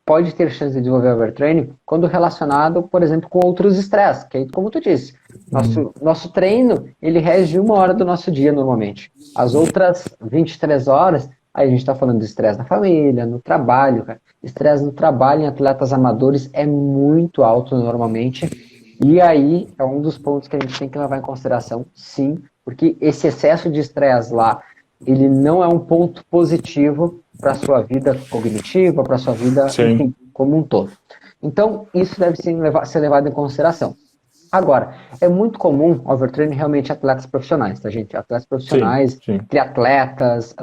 Speaker 1: pode ter chance de desenvolver overtraining quando relacionado, por exemplo, com outros estresses, que aí, como tu disse,
Speaker 2: Uhum.
Speaker 1: nosso treino, ele rege 1 hora do nosso dia normalmente. As outras 23 horas, aí a gente está falando de estresse na família, no trabalho, cara. Estresse no trabalho em atletas amadores é muito alto normalmente. E aí é um dos pontos que a gente tem que levar em consideração, sim, porque esse excesso de estresse lá, ele não é um ponto positivo para a sua vida cognitiva, para a sua vida,
Speaker 2: Sim.
Speaker 1: enfim, como um todo. Então, isso deve ser levado em consideração. Agora, é muito comum overtraining realmente em atletas profissionais, tá, gente? Atletas
Speaker 2: Sim.
Speaker 1: profissionais,
Speaker 2: Sim.
Speaker 1: triatletas,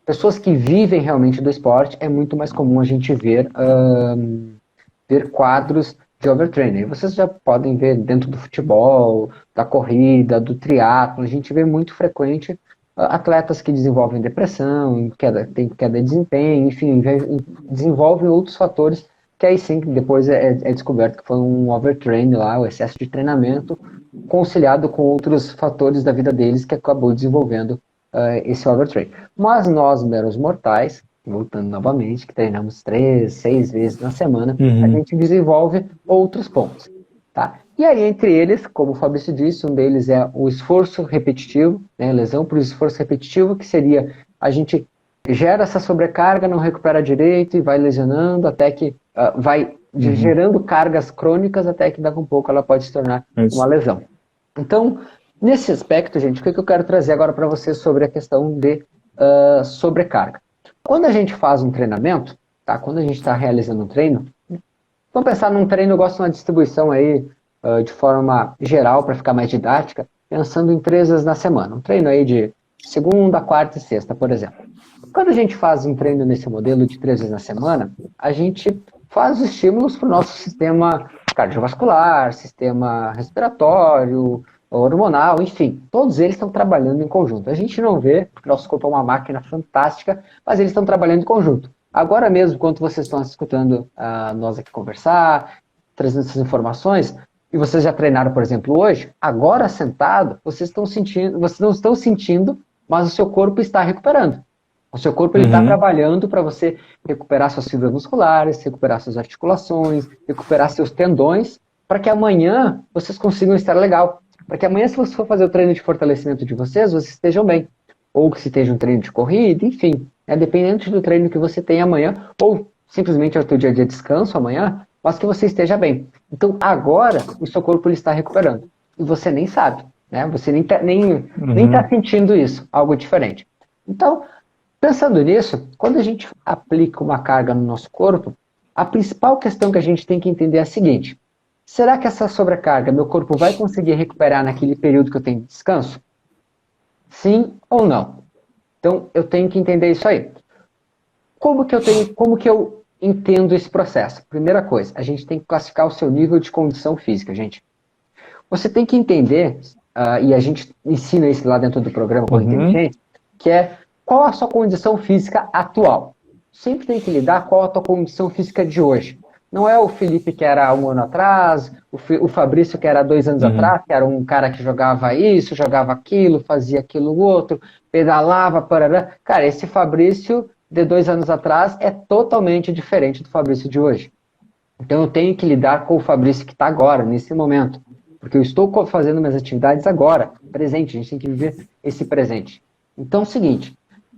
Speaker 1: pessoas que vivem realmente do esporte, é muito mais comum a gente ver quadros de overtraining. Vocês já podem ver dentro do futebol, da corrida, do triatlo, a gente vê muito frequente atletas que desenvolvem depressão, tem queda de desempenho, enfim, desenvolvem outros fatores que aí sim, depois é descoberto que foi um overtraining lá, o excesso de treinamento, conciliado com outros fatores da vida deles que acabou desenvolvendo esse overtraining. Mas nós, meros mortais, voltando novamente, que treinamos 3, 6 vezes na semana, a
Speaker 2: Uhum.
Speaker 1: gente desenvolve outros pontos. Tá? E aí, entre eles, como o Fabrício disse, um deles é o esforço repetitivo, né, lesão por esforço repetitivo, que seria a gente gera essa sobrecarga, não recupera direito e vai lesionando até que vai
Speaker 2: Uhum.
Speaker 1: gerando cargas crônicas até que daqui a um pouco ela pode se tornar uma
Speaker 2: Isso.
Speaker 1: lesão. Então, nesse aspecto, gente, o que eu quero trazer agora para vocês sobre a questão de sobrecarga? Quando a gente faz um treinamento, tá? Quando a gente está realizando um treino, vamos pensar num treino, eu gosto de uma distribuição aí de forma geral, para ficar mais didática, pensando em 3 vezes na semana. Um treino aí de segunda, quarta e sexta, por exemplo. Quando a gente faz um treino nesse modelo de 3 vezes na semana, a gente faz estímulos para o nosso sistema cardiovascular, sistema respiratório, hormonal, enfim, todos eles estão trabalhando em conjunto. A gente não vê, porque nosso corpo é uma máquina fantástica, mas eles estão trabalhando em conjunto. Agora mesmo, quando vocês estão escutando nós aqui conversar, trazendo essas informações, e vocês já treinaram, por exemplo, hoje, agora sentado, vocês não estão sentindo, mas o seu corpo está recuperando. O seu corpo está
Speaker 2: Uhum.
Speaker 1: trabalhando para você recuperar suas fibras musculares, recuperar suas articulações, recuperar seus tendões, para que amanhã vocês consigam estar legal. Para que amanhã, se você for fazer o treino de fortalecimento de vocês estejam bem. Ou que se esteja um treino de corrida, enfim. Dependente do treino que você tem amanhã, ou simplesmente é o teu dia a dia de descanso amanhã, mas que você esteja bem. Então, agora, o seu corpo ele está recuperando. E você nem sabe, né? Você nem tá sentindo isso, algo diferente. Então, pensando nisso, quando a gente aplica uma carga no nosso corpo, a principal questão que a gente tem que entender é a seguinte: será que essa sobrecarga meu corpo vai conseguir recuperar naquele período que eu tenho de descanso? Sim ou não? Então eu tenho que entender isso aí. Como que eu entendo esse processo? Primeira coisa, a gente tem que classificar o seu nível de condição física, gente. Você tem que entender, e a gente ensina isso lá dentro do programa Corre
Speaker 2: Uhum.
Speaker 1: Inteligente, que é qual a sua condição física atual. Sempre tem que lidar qual a tua condição física de hoje. Não é o Felipe que era 1 ano atrás, o Fabrício que era 2 anos
Speaker 2: Uhum.
Speaker 1: atrás, que era um cara que jogava isso, jogava aquilo, fazia aquilo outro, pedalava, parará. Cara, esse Fabrício de 2 anos atrás é totalmente diferente do Fabrício de hoje. Então eu tenho que lidar com o Fabrício que está agora, nesse momento. Porque eu estou fazendo minhas atividades agora, presente, a gente tem que viver esse presente. Então é o seguinte,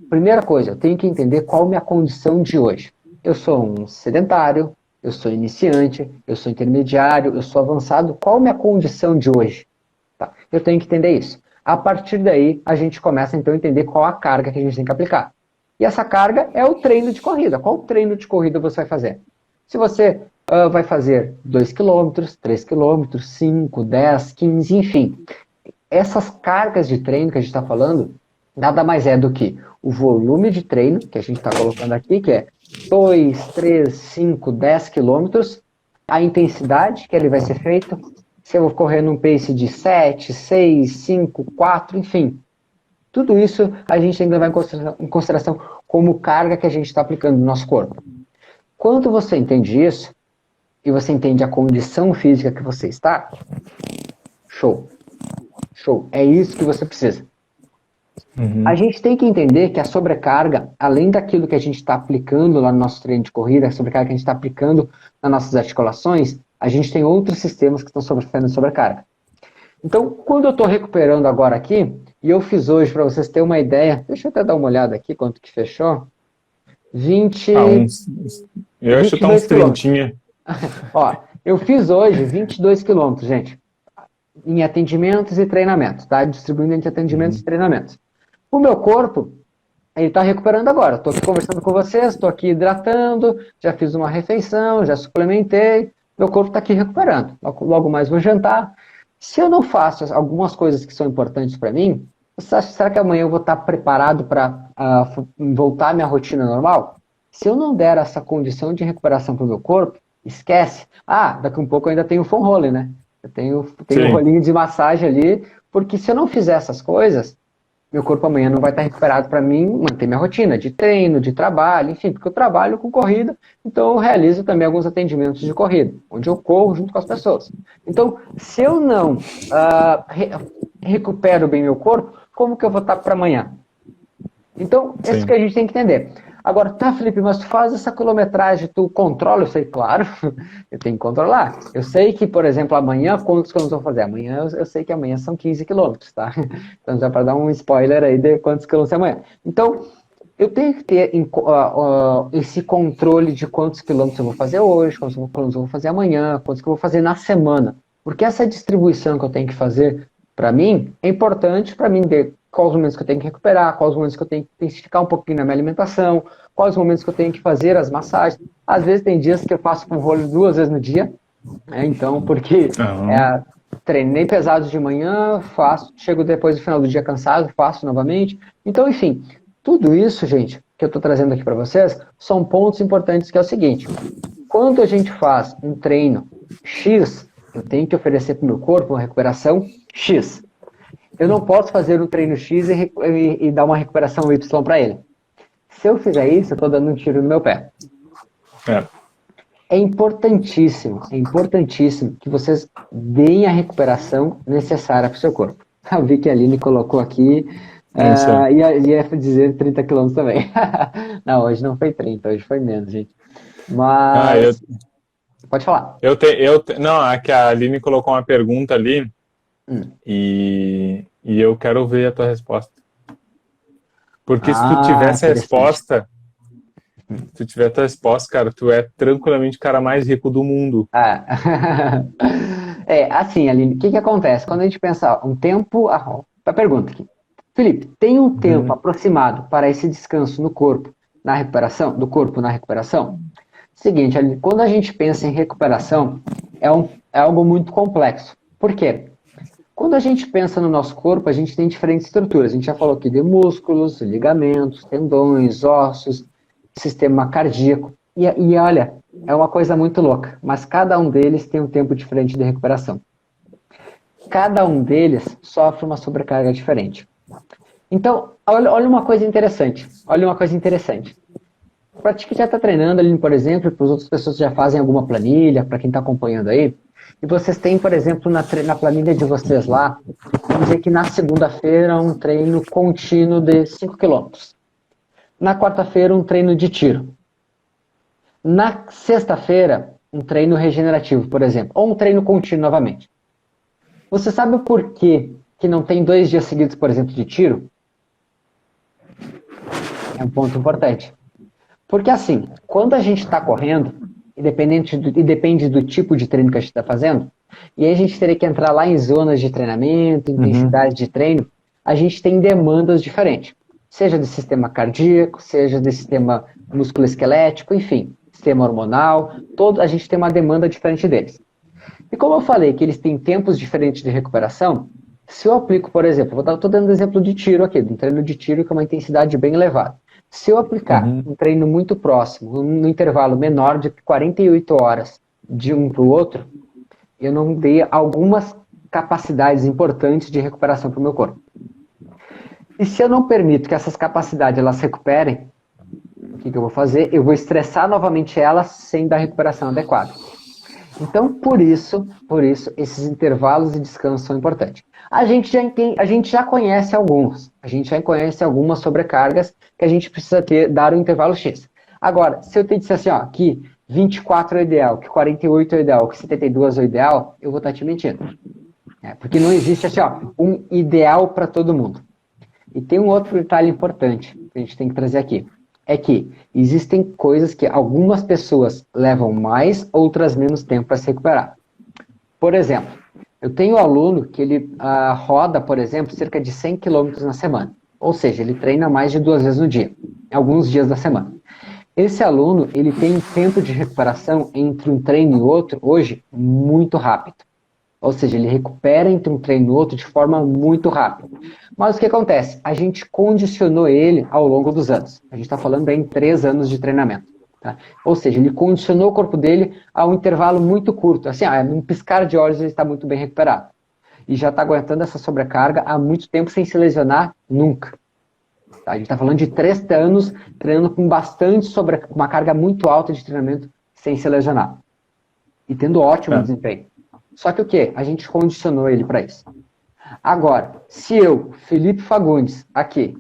Speaker 1: primeira coisa, eu tenho que entender qual a minha condição de hoje. Eu sou um sedentário, eu sou iniciante, eu sou intermediário, eu sou avançado, qual a minha condição de hoje? Tá? Eu tenho que entender isso. A partir daí, a gente começa então a entender qual a carga que a gente tem que aplicar. E essa carga é o treino de corrida. Qual treino de corrida você vai fazer? Se você vai fazer 2 quilômetros, 3 quilômetros, 5, 10, 15, enfim. Essas cargas de treino que a gente está falando, nada mais é do que o volume de treino, que a gente está colocando aqui, que é 2, 3, 5, 10 quilômetros, a intensidade que ele vai ser feito, se eu vou correr num pace de 7, 6, 5, 4, enfim. Tudo isso a gente tem que levar em consideração como carga que a gente está aplicando no nosso corpo. Quando você entende isso, e você entende a condição física que você está, show. Show. É isso que você precisa. A gente tem que entender que a sobrecarga, além daquilo que a gente está aplicando lá no nosso treino de corrida, a sobrecarga que a gente está aplicando nas nossas articulações, a gente tem outros sistemas que estão sofrendo sobrecarga. Então, quando eu estou recuperando agora aqui, e eu fiz hoje, para vocês terem uma ideia, deixa eu até dar uma olhada aqui, quanto que fechou. 20...
Speaker 2: eu acho que tá uns 30.
Speaker 1: Ó, eu fiz hoje 22 quilômetros, gente, em atendimentos e treinamentos, tá? Distribuindo entre atendimentos e treinamentos. O meu corpo, ele está recuperando agora. Estou aqui conversando com vocês, estou aqui hidratando, já fiz uma refeição, já suplementei, meu corpo está aqui recuperando. Logo mais vou jantar. Se eu não faço algumas coisas que são importantes para mim, será que amanhã eu vou estar preparado para voltar à minha rotina normal? Se eu não der essa condição de recuperação para o meu corpo, esquece. Daqui a um pouco eu ainda tenho o foam roller, né? Eu tenho um rolinho de massagem ali, porque se eu não fizer essas coisas, meu corpo amanhã não vai estar recuperado para mim manter minha rotina de treino, de trabalho, enfim, porque eu trabalho com corrida, então eu realizo também alguns atendimentos de corrida, onde eu corro junto com as pessoas. Então, se eu não recupero bem meu corpo, como que eu vou estar para amanhã? Então, é isso que a gente tem que entender. Agora, Felipe, mas tu faz essa quilometragem, tu controla? Eu sei, claro, eu tenho que controlar. Eu sei que, por exemplo, amanhã, quantos quilômetros eu vou fazer? Amanhã, eu sei que amanhã são 15 quilômetros, tá? Então, já para dar um spoiler aí de quantos quilômetros é amanhã. Então, eu tenho que ter esse controle de quantos quilômetros eu vou fazer hoje, quantos quilômetros eu vou fazer amanhã, quantos que eu vou fazer na semana. Porque essa distribuição que eu tenho que fazer, para mim, é importante para mim ver quais os momentos que eu tenho que recuperar, quais os momentos que eu tenho que intensificar um pouquinho na minha alimentação, quais os momentos que eu tenho que fazer as massagens. Às vezes tem dias que eu faço com rolo 2 vezes no dia, né? Então, porque treinei pesado de manhã, chego depois do final do dia cansado, faço novamente. Então, enfim, tudo isso, gente, que eu estou trazendo aqui para vocês, são pontos importantes, que é o seguinte: quando a gente faz um treino X, eu tenho que oferecer para o meu corpo uma recuperação X. Eu não posso fazer um treino X e dar uma recuperação Y para ele. Se eu fizer isso, eu estou dando um tiro no meu pé. É importantíssimo que vocês deem a recuperação necessária para o seu corpo. Eu vi que a Aline colocou aqui, ia dizer 30 km também. Não, hoje não foi 30, hoje foi menos, gente. Mas... Pode falar.
Speaker 2: Não, é que a Aline colocou uma pergunta ali, e eu quero ver a tua resposta. Porque se tu tivesse a resposta, cara, tu é tranquilamente o cara mais rico do mundo.
Speaker 1: Assim, Aline, o que acontece? Quando a gente pensa um tempo... A pergunta aqui. Felipe, tem um tempo aproximado para esse descanso no corpo, na recuperação, do corpo na recuperação? Seguinte, Aline, quando a gente pensa em recuperação, é algo muito complexo. Por quê? Quando a gente pensa no nosso corpo, a gente tem diferentes estruturas. A gente já falou aqui de músculos, ligamentos, tendões, ossos, sistema cardíaco. E olha, é uma coisa muito louca, mas cada um deles tem um tempo diferente de recuperação. Cada um deles sofre uma sobrecarga diferente. Então, olha uma coisa interessante. Para ti que já está treinando ali, por exemplo, para as outras pessoas que já fazem alguma planilha, para quem está acompanhando aí, e vocês têm, por exemplo, na planilha de vocês lá, vamos dizer que na segunda-feira um treino contínuo de 5 km. Na quarta-feira um treino de tiro. Na sexta-feira um treino regenerativo, por exemplo, ou um treino contínuo novamente. Você sabe o porquê que não tem 2 dias seguidos, por exemplo, de tiro? É um ponto importante. Porque assim, quando a gente está correndo, e depende do tipo de treino que a gente está fazendo, e aí a gente teria que entrar lá em zonas de treinamento, intensidade de treino, a gente tem demandas diferentes. Seja do sistema cardíaco, seja do sistema musculoesquelético, enfim, sistema hormonal, a gente tem uma demanda diferente deles. E como eu falei que eles têm tempos diferentes de recuperação, se eu aplico, por exemplo, estou dando exemplo de tiro aqui, de um treino de tiro com uma intensidade bem elevada. Se eu aplicar um treino muito próximo, no intervalo menor de 48 horas de um para o outro, eu não dei algumas capacidades importantes de recuperação para o meu corpo. E se eu não permito que essas capacidades elas recuperem, o que eu vou fazer? Eu vou estressar novamente elas sem dar recuperação adequada. Então, por isso, esses intervalos de descanso são importantes. A gente já conhece alguns. A gente já conhece algumas sobrecargas que a gente precisa dar um intervalo X. Agora, se eu te disser assim, ó, que 24 é o ideal, que 48 é o ideal, que 72 é o ideal, eu vou estar te mentindo. Porque não existe assim, ó, um ideal para todo mundo. E tem um outro detalhe importante que a gente tem que trazer aqui. É que existem coisas que algumas pessoas levam mais, outras menos tempo para se recuperar. Por exemplo, eu tenho um aluno que ele roda, por exemplo, cerca de 100 km na semana. Ou seja, ele treina mais de 2 vezes no dia, alguns dias da semana. Esse aluno, ele tem um tempo de recuperação entre um treino e outro, hoje, muito rápido. Ou seja, ele recupera entre um treino e outro de forma muito rápida. Mas o que acontece? A gente condicionou ele ao longo dos anos. A gente está falando aí em 3 anos de treinamento. Tá? Ou seja, ele condicionou o corpo dele a um intervalo muito curto. Assim, num piscar de olhos ele está muito bem recuperado. E já está aguentando essa sobrecarga há muito tempo sem se lesionar nunca. Tá? A gente está falando de 3 anos treinando com uma carga muito alta de treinamento sem se lesionar. E tendo ótimo desempenho. Só que o quê? A gente condicionou ele para isso. Agora, se eu, Felipe Fagundes, aqui,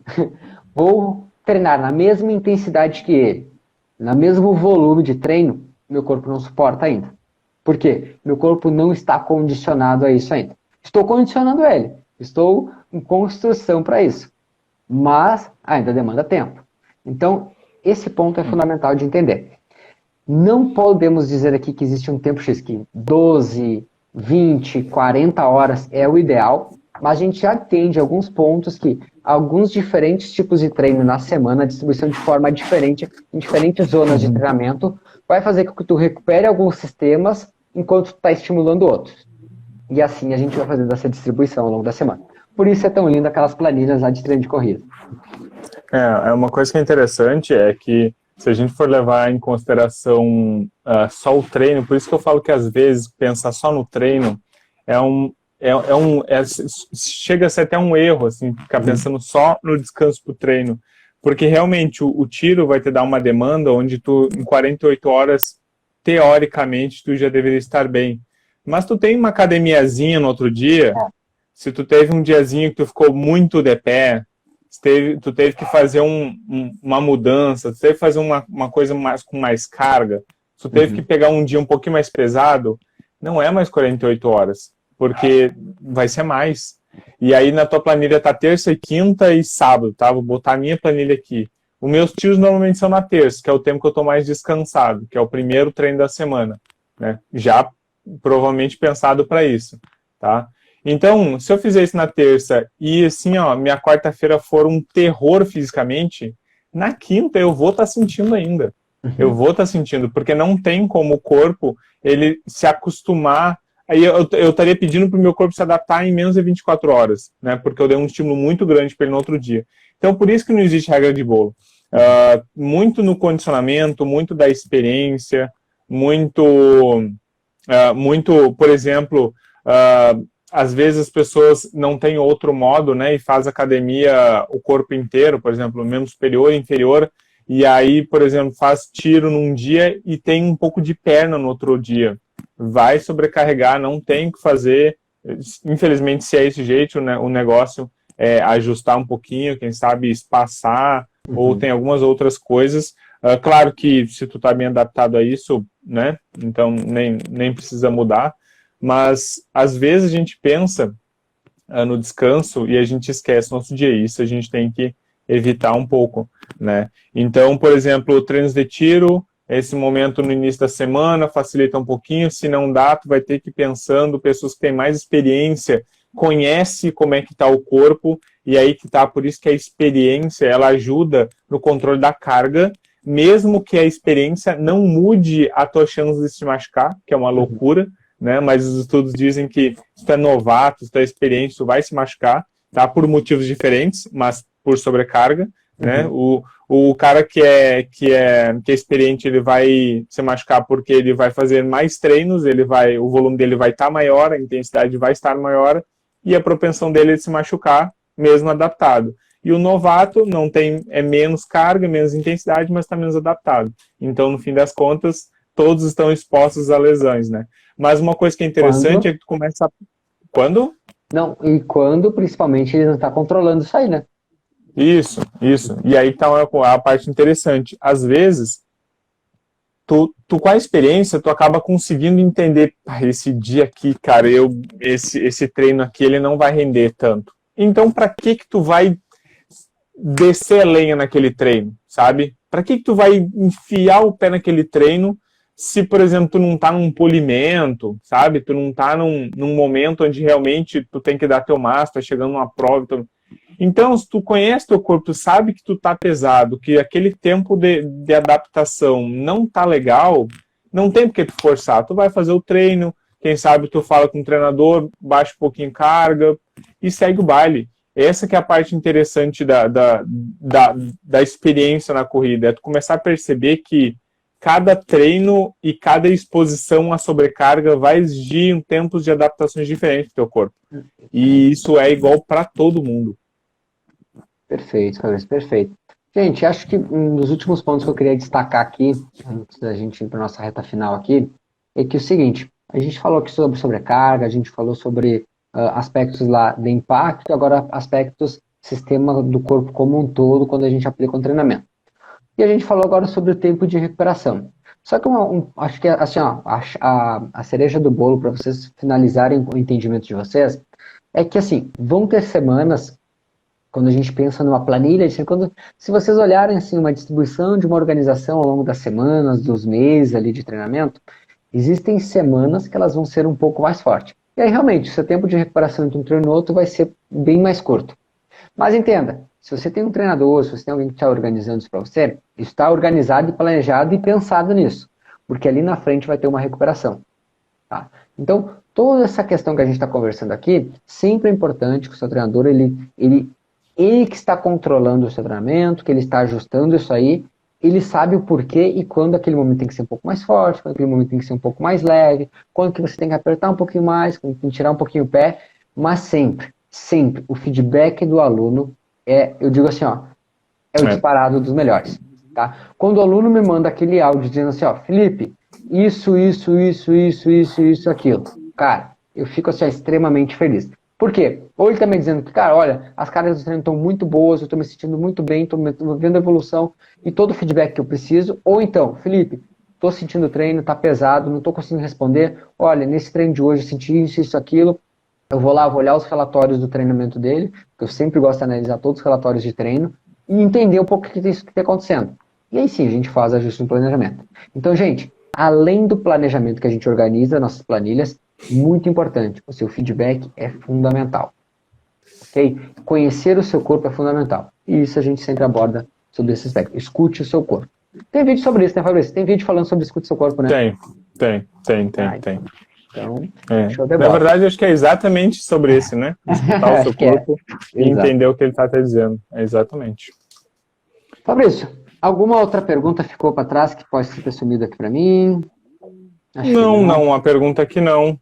Speaker 1: vou treinar na mesma intensidade que ele, no mesmo volume de treino, meu corpo não suporta ainda. Por quê? Meu corpo não está condicionado a isso ainda. Estou condicionando ele. Estou em construção para isso. Mas ainda demanda tempo. Então, esse ponto é fundamental de entender. Não podemos dizer aqui que existe um tempo X, que 12, 20, 40 horas é o ideal, mas a gente já atende alguns pontos que alguns diferentes tipos de treino na semana, a distribuição de forma diferente, em diferentes zonas de treinamento, vai fazer com que tu recupere alguns sistemas enquanto tu está estimulando outros. E assim a gente vai fazendo essa distribuição ao longo da semana. Por isso é tão lindo aquelas planilhas lá de treino de corrida.
Speaker 2: Uma coisa que é interessante é que se a gente for levar em consideração só o treino, por isso que eu falo que às vezes pensar só no treino chega a ser até um erro, assim, ficar pensando só no descanso pro treino, porque realmente o tiro vai te dar uma demanda onde tu, em 48 horas, teoricamente, tu já deveria estar bem. Mas tu tem uma academiazinha no outro dia, se tu teve um diazinho que tu ficou muito de pé, tu teve que fazer uma mudança, tu teve que fazer uma coisa com mais carga, tu teve que pegar um dia um pouquinho mais pesado, não é mais 48 horas, porque vai ser mais. E aí na tua planilha tá terça e quinta e sábado, tá? Vou botar a minha planilha aqui. Os meus tiros normalmente são na terça, que é o tempo que eu tô mais descansado, que é o primeiro treino da semana, né? Já provavelmente pensado para isso, tá? Então, se eu fizer isso na terça e assim, minha quarta-feira for um terror fisicamente, na quinta eu vou estar sentindo ainda. Eu vou estar sentindo, porque não tem como o corpo ele se acostumar. Aí eu estaria pedindo para o meu corpo se adaptar em menos de 24 horas, né? Porque eu dei um estímulo muito grande para ele no outro dia. Então, por isso que não existe regra de bolo. Muito no condicionamento, muito da experiência, muito, por exemplo, às vezes as pessoas não têm outro modo, né? E faz academia o corpo inteiro, por exemplo, membro superior e inferior, e aí, por exemplo, faz tiro num dia e tem um pouco de perna no outro dia. Vai sobrecarregar, não tem o que fazer. Infelizmente, se é esse jeito, né, o negócio é ajustar um pouquinho, quem sabe espaçar, ou tem algumas outras coisas. Claro que se tu tá bem adaptado a isso, né, então nem precisa mudar. Mas, às vezes, a gente pensa no descanso e a gente esquece nosso dia. Isso a gente tem que evitar um pouco, né? Então, por exemplo, treinos de tiro, esse momento no início da semana facilita um pouquinho. Se não dá, tu vai ter que ir pensando, pessoas que têm mais experiência, conhece como é que está o corpo, e aí que tá, por isso que a experiência, ela ajuda no controle da carga, mesmo que a experiência não mude a tua chance de se machucar, que é uma loucura, né? Mas os estudos dizem que se tu é novato, se tu é experiente, tu vai se machucar, tá? Por motivos diferentes, mas por sobrecarga, né? O cara que é experiente, ele vai se machucar porque ele vai fazer mais treinos, o volume dele vai estar maior, a intensidade vai estar maior, e a propensão dele de se machucar, mesmo adaptado. E o novato é menos carga, menos intensidade, mas está menos adaptado. Então, no fim das contas, todos estão expostos a lesões, né? Mas uma coisa que é interessante é que tu começa a... Quando?
Speaker 1: Não, e quando, principalmente, ele não está controlando isso aí, né?
Speaker 2: Isso. E aí tá a parte interessante. Às vezes, tu com a experiência, tu acaba conseguindo entender, esse dia aqui, cara, esse treino aqui, ele não vai render tanto. Então, para que tu vai descer a lenha naquele treino, sabe? Para que tu vai enfiar o pé naquele treino se, por exemplo, tu não tá num polimento, sabe? Tu não tá num momento onde realmente tu tem que dar teu máximo, tá chegando numa prova. Então, se tu conhece teu corpo, tu sabe que tu tá pesado, que aquele tempo de adaptação não tá legal, não tem porque tu forçar. Tu vai fazer o treino, quem sabe tu fala com o treinador, baixa um pouquinho carga e segue o baile. Essa que é a parte interessante da experiência na corrida, é tu começar a perceber que cada treino e cada exposição à sobrecarga vai exigir tempos de adaptações diferentes do teu corpo. E isso é igual para todo mundo.
Speaker 1: Perfeito, Fabrício, perfeito. Gente, acho que um dos últimos pontos que eu queria destacar aqui, antes da gente ir para a nossa reta final aqui, é que é o seguinte, a gente falou aqui sobre sobrecarga, a gente falou sobre aspectos lá de impacto, e agora aspectos sistema do corpo como um todo, quando a gente aplica um treinamento. E a gente falou agora sobre o tempo de recuperação. Só que acho que assim, ó, a cereja do bolo para vocês finalizarem o entendimento de vocês é que assim, vão ter semanas, quando a gente pensa numa planilha, se vocês olharem assim, uma distribuição de uma organização ao longo das semanas, dos meses ali de treinamento, existem semanas que elas vão ser um pouco mais fortes. E aí realmente, o seu tempo de recuperação entre um treino e outro vai ser bem mais curto. Mas entenda, se você tem um treinador, se você tem alguém que está organizando isso para você, isso está organizado e planejado e pensado nisso, porque ali na frente vai ter uma recuperação. Tá? Então, toda essa questão que a gente está conversando aqui, sempre é importante que o seu treinador, ele que está controlando o seu treinamento, que ele está ajustando isso aí, ele sabe o porquê e quando aquele momento tem que ser um pouco mais forte, quando aquele momento tem que ser um pouco mais leve, quando que você tem que apertar um pouquinho mais, quando tem que tirar um pouquinho o pé, mas sempre, o feedback do aluno eu digo assim, ó, é o disparado dos melhores, tá? Quando o aluno me manda aquele áudio dizendo assim, ó, Felipe, isso, aquilo, cara, eu fico assim, ó, extremamente feliz. Por quê? Ou ele também dizendo que, cara, olha, as cargas do treino estão muito boas, eu estou me sentindo muito bem, estou vendo a evolução e todo o feedback que eu preciso. Ou então, Felipe, estou sentindo o treino, está pesado, não estou conseguindo responder. Olha, nesse treino de hoje eu senti isso, aquilo. Eu vou lá, vou olhar os relatórios do treinamento dele, porque eu sempre gosto de analisar todos os relatórios de treino e entender um pouco o que está acontecendo. E aí sim, a gente faz ajuste no planejamento. Então, gente, além do planejamento que a gente organiza, nossas planilhas, muito importante, o seu feedback é fundamental. Ok? Conhecer o seu corpo é fundamental. E isso a gente sempre aborda sobre esse aspecto. Escute o seu corpo. Tem vídeo sobre isso, né, Fabrício? Tem vídeo falando sobre escute o seu corpo, né?
Speaker 2: Tem.
Speaker 1: Então,
Speaker 2: show de bola. Na verdade, acho que é exatamente sobre esse, né? Escutar o seu corpo e entender o que ele está te dizendo. É exatamente.
Speaker 1: Fabrício, alguma outra pergunta ficou para trás que pode ter sumido aqui para mim?
Speaker 2: Não, a pergunta aqui não.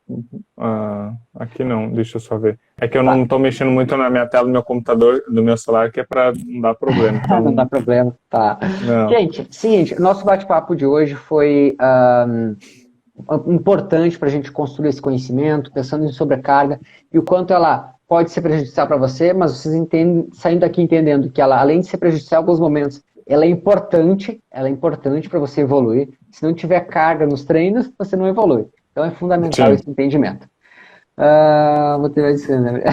Speaker 2: Aqui não, deixa eu só ver. É que eu não estou mexendo muito na minha tela do meu computador, do meu celular, que é para não dar problema. Então...
Speaker 1: não dá problema, tá. Não. Gente, seguinte, nosso bate-papo de hoje foi importante para a gente construir esse conhecimento, pensando em sobrecarga e o quanto ela pode ser prejudicial para você, mas vocês saindo daqui entendendo que ela, além de ser prejudicial em alguns momentos, ela é importante para você evoluir. Se não tiver carga nos treinos, você não evolui. Então é fundamental esse entendimento. Vou ter mais isso, né?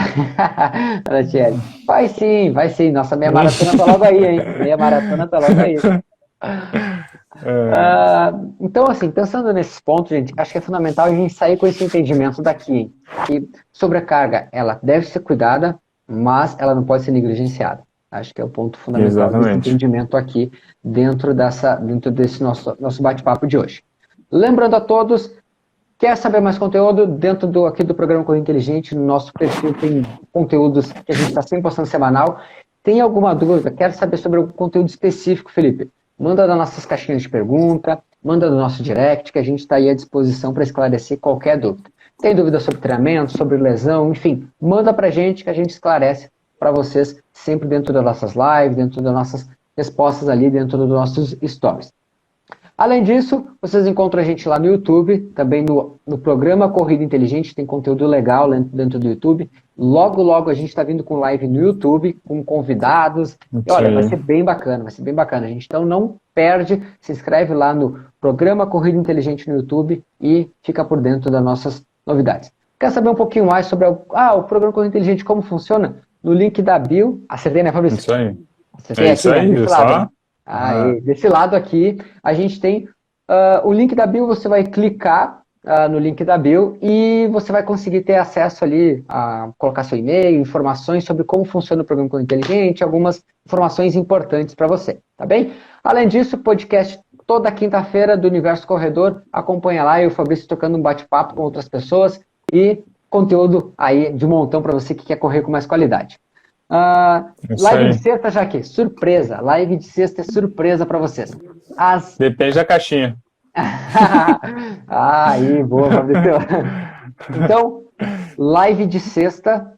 Speaker 1: Vai sim. Nossa meia maratona tá logo aí, hein? Meia maratona tá logo aí. Então, assim, pensando nesses pontos, gente, acho que é fundamental a gente sair com esse entendimento daqui, hein? Que sobrecarga, ela deve ser cuidada, mas ela não pode ser negligenciada. Acho que é o ponto fundamental desse entendimento aqui dentro desse nosso bate-papo de hoje. Lembrando a todos, quer saber mais conteúdo? Dentro aqui do programa Corrida Inteligente, no nosso perfil tem conteúdos que a gente está sempre postando semanal. Tem alguma dúvida? Quer saber sobre algum conteúdo específico, Felipe? Manda nas nossas caixinhas de pergunta, manda no nosso direct, que a gente está aí à disposição para esclarecer qualquer dúvida. Tem dúvida sobre treinamento, sobre lesão, enfim, manda para a gente que a gente esclarece para vocês sempre dentro das nossas lives, dentro das nossas respostas ali, dentro dos nossos stories. Além disso, vocês encontram a gente lá no YouTube, também no programa Corrida Inteligente, tem conteúdo legal dentro do YouTube. Logo, logo a gente está vindo com live no YouTube, com convidados. E olha, vai ser bem bacana, gente. Então não perde, se inscreve lá no programa Corrida Inteligente no YouTube e fica por dentro das nossas novidades. Quer saber um pouquinho mais sobre o programa Corrida Inteligente, como funciona? No link da bio, acertei, né, Fabrício?
Speaker 2: Isso aí.
Speaker 1: Acertei aqui, né, desse lado. Desse lado aqui, a gente tem o link da bio, você vai clicar no link da bio e você vai conseguir ter acesso ali a colocar seu e-mail, informações sobre como funciona o programa Corrida Inteligente, algumas informações importantes para você, tá bem? Além disso, podcast toda quinta-feira do Universo Corredor, acompanha lá, eu e o Fabrício tocando um bate-papo com outras pessoas e conteúdo aí de montão para você que quer correr com mais qualidade. Live de sexta, já aqui, surpresa. Live de sexta é surpresa para vocês.
Speaker 2: Depende da caixinha.
Speaker 1: Aí, boa, Fabrício. Então, live de sexta,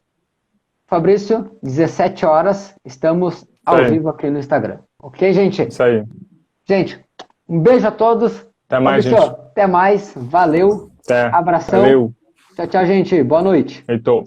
Speaker 1: Fabrício, 17 horas, estamos ao vivo aqui no Instagram. Ok, gente?
Speaker 2: Isso aí.
Speaker 1: Gente, um beijo a todos.
Speaker 2: Até mais,
Speaker 1: Fabrício,
Speaker 2: gente.
Speaker 1: até mais. Valeu.
Speaker 2: Até.
Speaker 1: Abração.
Speaker 2: Valeu.
Speaker 1: Tchau, tchau, gente. Boa noite.
Speaker 2: Heitor.